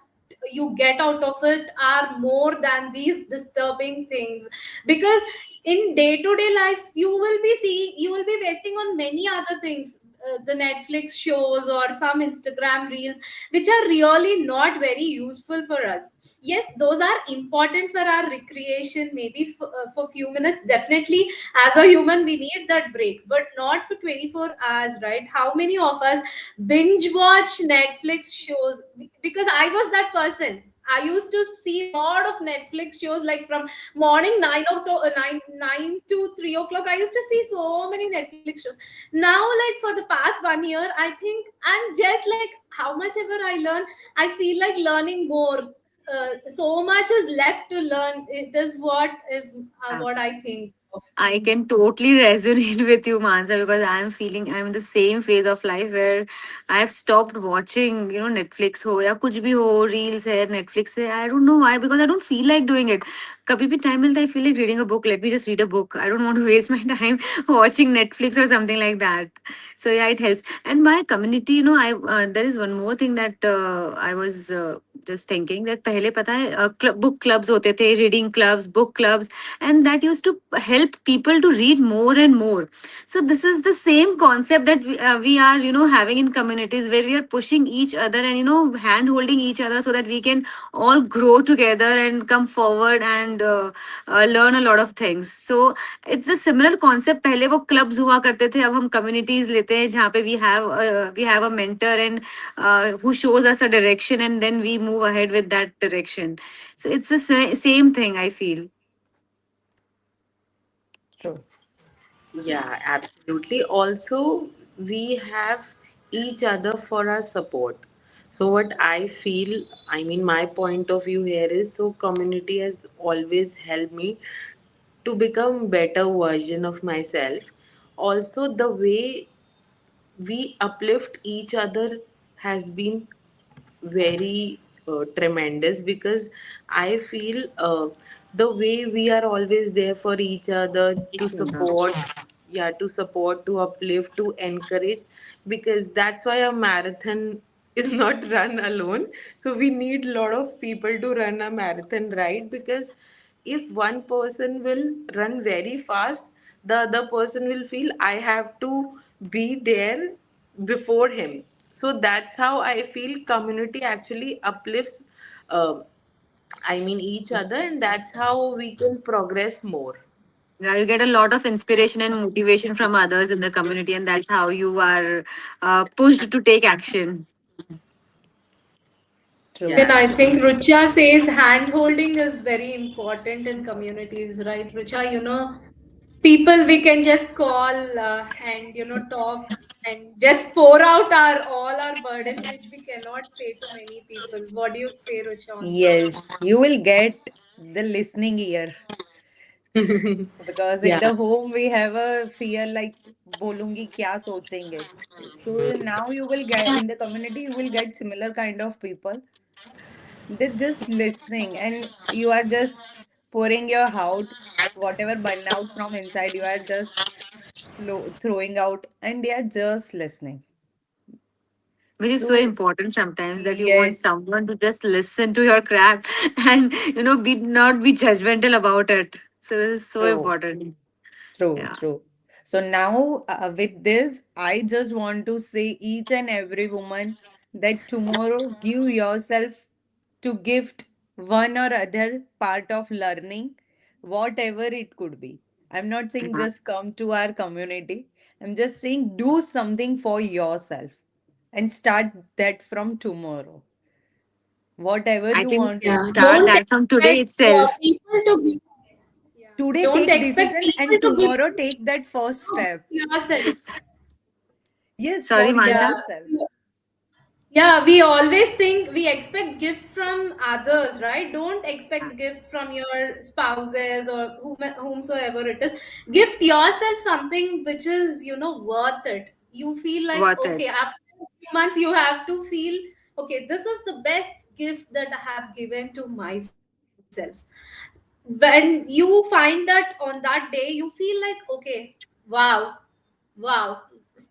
you get out of it are more than these disturbing things, because in day to day life you will be wasting on many other things, the Netflix shows or some Instagram reels, which are really not very useful for us. Yes, those are important for our recreation, maybe for few minutes, definitely. As a human we need that break, but not for 24 hours, right? How many of us binge watch Netflix shows? Because I was that person. I used to see a lot of Netflix shows, like from morning 9 o'clock, 9 to 3 o'clock. I used to see so many Netflix shows. Now, like for the past 1 year, I think I'm just like, how much ever I learn, I feel like learning more. So much is left to learn. It is what I think of.
I can totally resonate with you, Mansa, because I'm in the same phase of life where I've stopped watching, Netflix ho या कुछ भी हो, reels है, Netflix है. I don't know why, because I don't feel like doing it. कभी भी time मिलता है, I feel like reading a book. Let me just read a book. I don't want to waste my time watching Netflix or something like that. So yeah, it helps. And my community, I there is one more thing that I was just thinking that पहले पता है book clubs होते थे, reading clubs, book clubs, and that used to help people to read more and more. So this is the same concept that we are, having in communities where we are pushing each other and, hand holding each other so that we can all grow together and come forward and learn a lot of things. So it's a similar concept. पहले वो clubs हुआ करते थे, अब हम communities लेते हैं जहाँ पे we have a mentor and who shows us a direction, and then we move ahead with that direction. So it's the same thing, I feel.
True.
Yeah, absolutely. Also, we have each other for our support. So, what I feel, I mean, my point of view here is so community has always helped me to become better version of myself. Also, the way we uplift each other has been very tremendous because I feel the way we are always there for each other to
Yeah.
support, yeah, to support, to uplift, to encourage, because that's why a marathon is not run alone. So we need a lot of people to run a marathon, right? Because if one person will run very fast, the other person will feel I have to be there before him. So that's how I feel community actually uplifts uh, I mean each other, and that's how we can progress more.
Yeah, you get a lot of inspiration and motivation from others in the community, and that's how you are pushed to take action.
True.
And
Yeah,
I think Rucha says hand holding is very important in communities, right? Rucha, people we can just call and talk and just pour out our all our burdens, which we cannot say to many people. What do you say, Rucha, on this?
Yes, you will get the listening ear because in
yeah,
the home we have a fear like बोलूंगी क्या सोचेंगे. So now you will get in the community you will get similar kind of people. They're just listening and you are just pouring your out whatever burnout from inside you are just throwing out and they are just listening.
Which is so
So
important sometimes, that you want
yes,
someone to just listen to your crap and be not be judgmental about it. So this is so
true.
important.
True,
Yeah.
true. So now, with this, I just want to say each and every woman that tomorrow give yourself to gift one or other part of learning, whatever it could be. I'm not saying
Yeah.
just come to our community. I'm just saying do something for yourself and start that from tomorrow. Whatever
I
you
think
want to
Yeah,
do.
start
don't
that from today
expect
itself.
people to give. Yeah,
Today
don't
take
expect
decision
people
and
to give
tomorrow take that first step.
yourself.
Yes,
Sorry,
for
Yeah.
Manta.
yourself.
Yeah, we always think we expect gift from others, right? Don't
Yeah.
expect gift from your spouses or whomsoever it is. Gift yourself something which is, worth it. You feel like,
Worth it.
okay, after a few months, you have to feel, okay, this is the best gift that I have given to myself. When you find that on that day, you feel like, okay, wow, wow,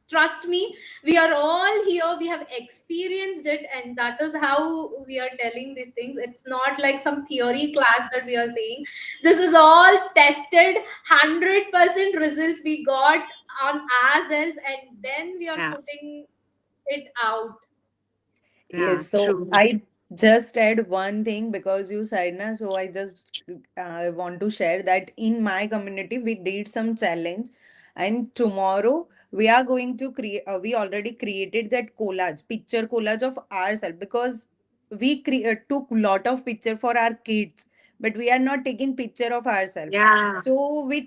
trust me, we are all here, we have experienced it, and that is how we are telling these things. It's not like some theory class that we are saying. This is all tested, 100% results we got on ourselves, and then we are
Yeah.
putting it out.
Yeah.
Yes, so
True.
I just add one thing because you said na, so I just want to share that in my community we did some challenge, and tomorrow we are going to create. We already created that collage, picture collage of ourselves because we took lot of picture for our kids, but we are not taking picture of ourselves.
Yeah.
So we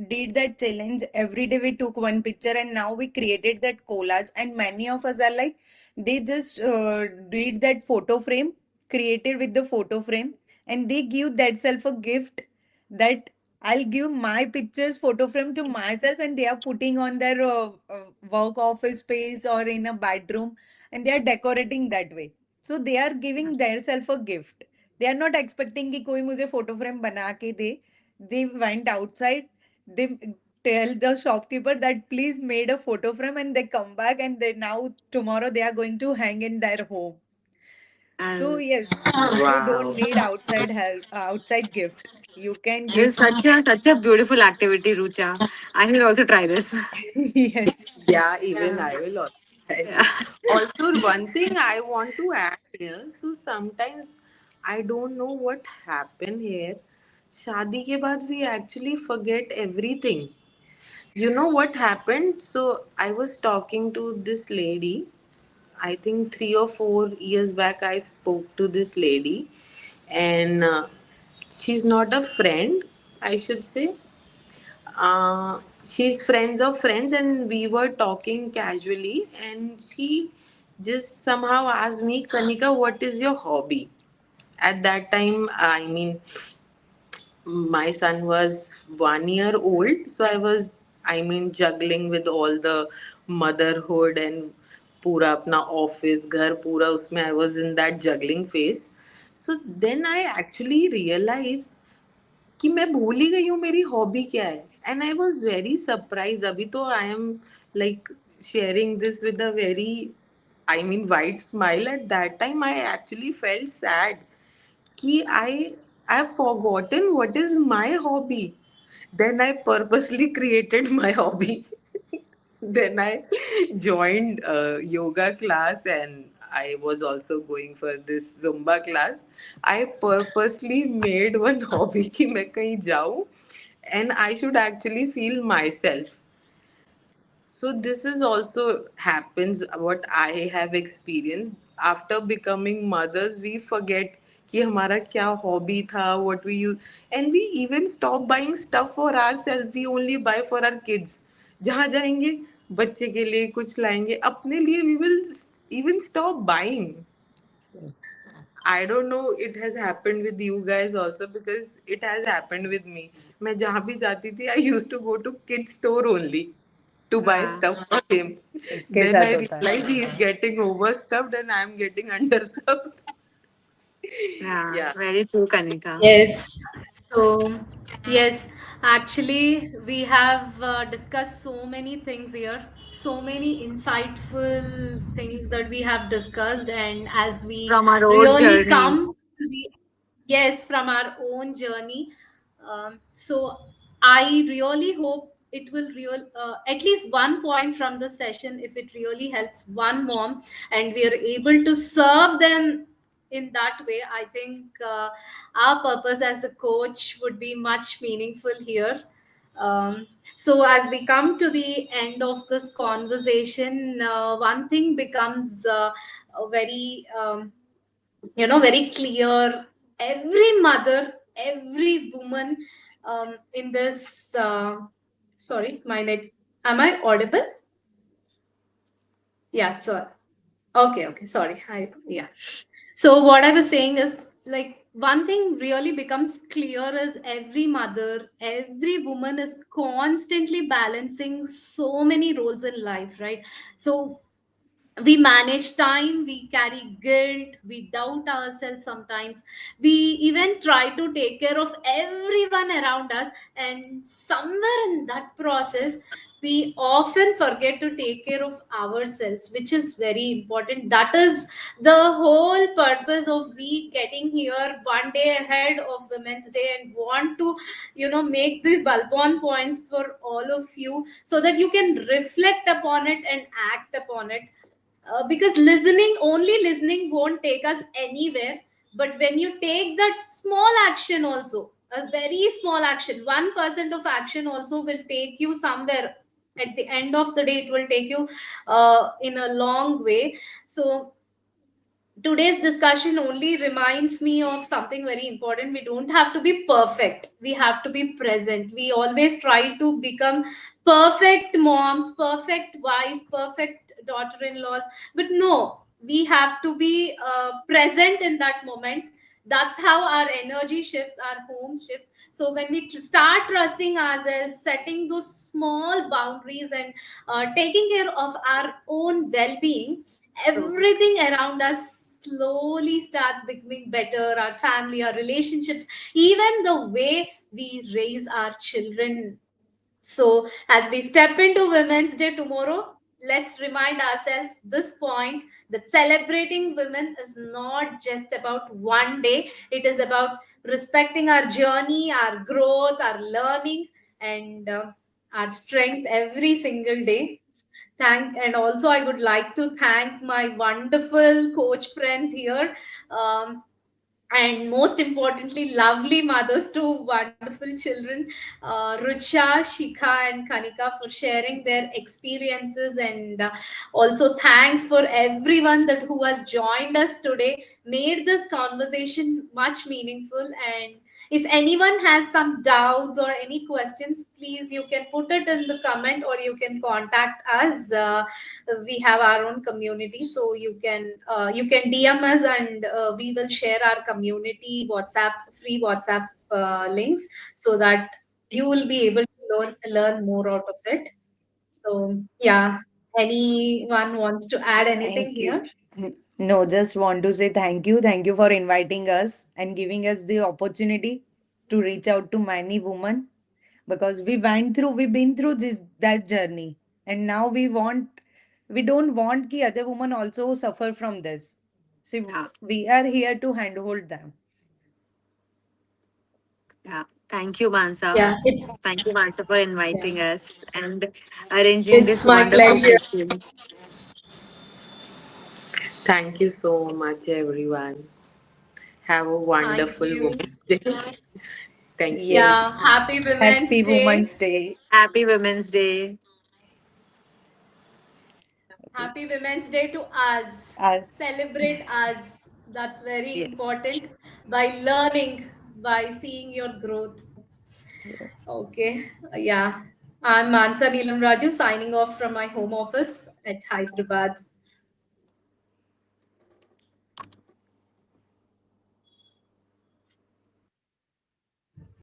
did that challenge. Every day we took one picture, and now we created that collage, and many of us are like they just did that photo frame created with the photo frame and they give that self a gift that I'll give my pictures photo frame to myself and they are putting on their work office space or in a bedroom and they are decorating that way. So they are giving their self a gift. They are not expecting कि कोई मुझे photo frame बना के दे. They went outside. They tell the shopkeeper that please made a photo frame and they come back and they now tomorrow they are going to hang in their home. So
And
yes, you
Wow.
don't need outside help, outside gift. You can
this is
gift.
such a beautiful activity, Rucha. I will also try this.
Yes.
Yeah, even
Yeah.
I will also try
Yeah.
this. Also, one thing I want to add here. So sometimes I don't know what happened here. शादी के बाद we actually forget everything. You know what happened? So I was talking to this lady. I think 3 or 4 years back, I spoke to this lady, and she's not a friend, I should say. She's friends of friends, and we were talking casually, and she just somehow asked me, Kanika, what is your hobby? At that time, I mean, my son was 1 year old, so I mean, juggling with all the motherhood and पूरा अपना office घर पूरा उसमें I was in that juggling phase. So then I actually realized कि मैं भूल ही गई हूँ मेरी हॉबी क्या है. And I was very surprised. अभी तो I am like sharing this with a very, I mean, wide smile. At that time I actually felt sad कि I've forgotten what is my hobby. Then I purposely created my hobby. Then I joined yoga class, and I was also going for this Zumba class. I purposely made one hobby कि मैं कहीं जाऊं and I should actually feel myself. So this is also happens what I have experienced after becoming mothers. We forget कि हमारा क्या hobby था, what we use, and we even stop buying stuff for ourselves. We only buy for our kids. जहाँ जाएंगे बच्चे के लिए कुछ लाएंगे, अपने लिए we will even stop buying. I don't know it has happened with you guys also, because it has happened with me. मैं जहाँ भी जाती थी, I used to go to kids store only to buy
Yeah.
stuff for him.
सबके
Then I
साथ होता है.
realized he is getting overstuffed and I am getting understuffed.
Yeah.
Yeah.
Very true, Kanika.
Yes. So, yes, actually, we have discussed so many things here, so many insightful things that we have discussed. And as we
From our own
really
journey.
come to the, yes, from our own journey. So, I really hope it will at least one point from the session, if it really helps one mom and we are able to serve them in that way, I think our purpose as a coach would be much meaningful here. So as we come to the end of this conversation, one thing becomes very very clear. Every mother, every woman in this sorry, my net, am I audible? Yeah, so okay, sorry. Yeah. So what I was saying is, like, one thing really becomes clear is every mother, every woman is constantly balancing so many roles in life, right? So we manage time, we carry guilt, we doubt ourselves sometimes, we even try to take care of everyone around us, and somewhere in that process we often forget to take care of ourselves, which is very important. That is the whole purpose of we getting here one day ahead of Women's Day, and want to make these bulb points for all of you, so that you can reflect upon it and act upon it. Because only listening won't take us anywhere. But when you take that small action also, a very small action, 1% of action also will take you somewhere. At the end of the day, it will take you in a long way. So today's discussion only reminds me of something very important. We don't have to be perfect, we have to be present. We always try to become perfect moms, perfect wife, perfect daughter-in-laws, but no, we have to be present in that moment. That's how our energy shifts, our homes shift. So when we start trusting ourselves, setting those small boundaries, and taking care of our own well-being, everything around us slowly starts becoming better. Our family, our relationships, even the way we raise our children. So as we step into Women's Day tomorrow, let's remind ourselves this point, that celebrating women is not just about one day. It is about respecting our journey, our growth, our learning, and our strength every single day. And also I would like to thank my wonderful coach friends here, um, and most importantly, lovely mothers to wonderful children, Rucha, Shikha, and Kanika, for sharing their experiences. And also thanks for everyone that who has joined us today, made this conversation much meaningful. And if anyone has some doubts or any questions, please you can put it in the comment, or you can contact us. We have our own community, so you can DM us, and we will share our community WhatsApp, free WhatsApp links, so that you will be able to learn more out of it. So yeah, anyone wants to add anything
Thank you.
here?
No, just want to say thank you. Thank you for inviting us and giving us the opportunity to reach out to many women, because we've been through that journey, and now we don't want ki other women also suffer from this. So
Yeah.
we are here to handhold them.
Yeah. Thank you, Mansa.
Yeah,
Thank you, Mansa, for
yeah,
inviting us and arranging
it's
this
my
wonderful
pleasure.
session.
Thank you so much, everyone. Have a
Thank
wonderful
you.
Women's Day. Thank you.
Yes.
Yeah, happy Women's
Happy
Day.
Women's Day.
Happy Women's Day.
Okay.
Happy Women's Day to us.
Us.
Celebrate us. That's very
Yes.
important, by learning, by seeing your growth. Okay. Yeah. I'm Mansa Neelam Raju, signing off from my home office at Hyderabad.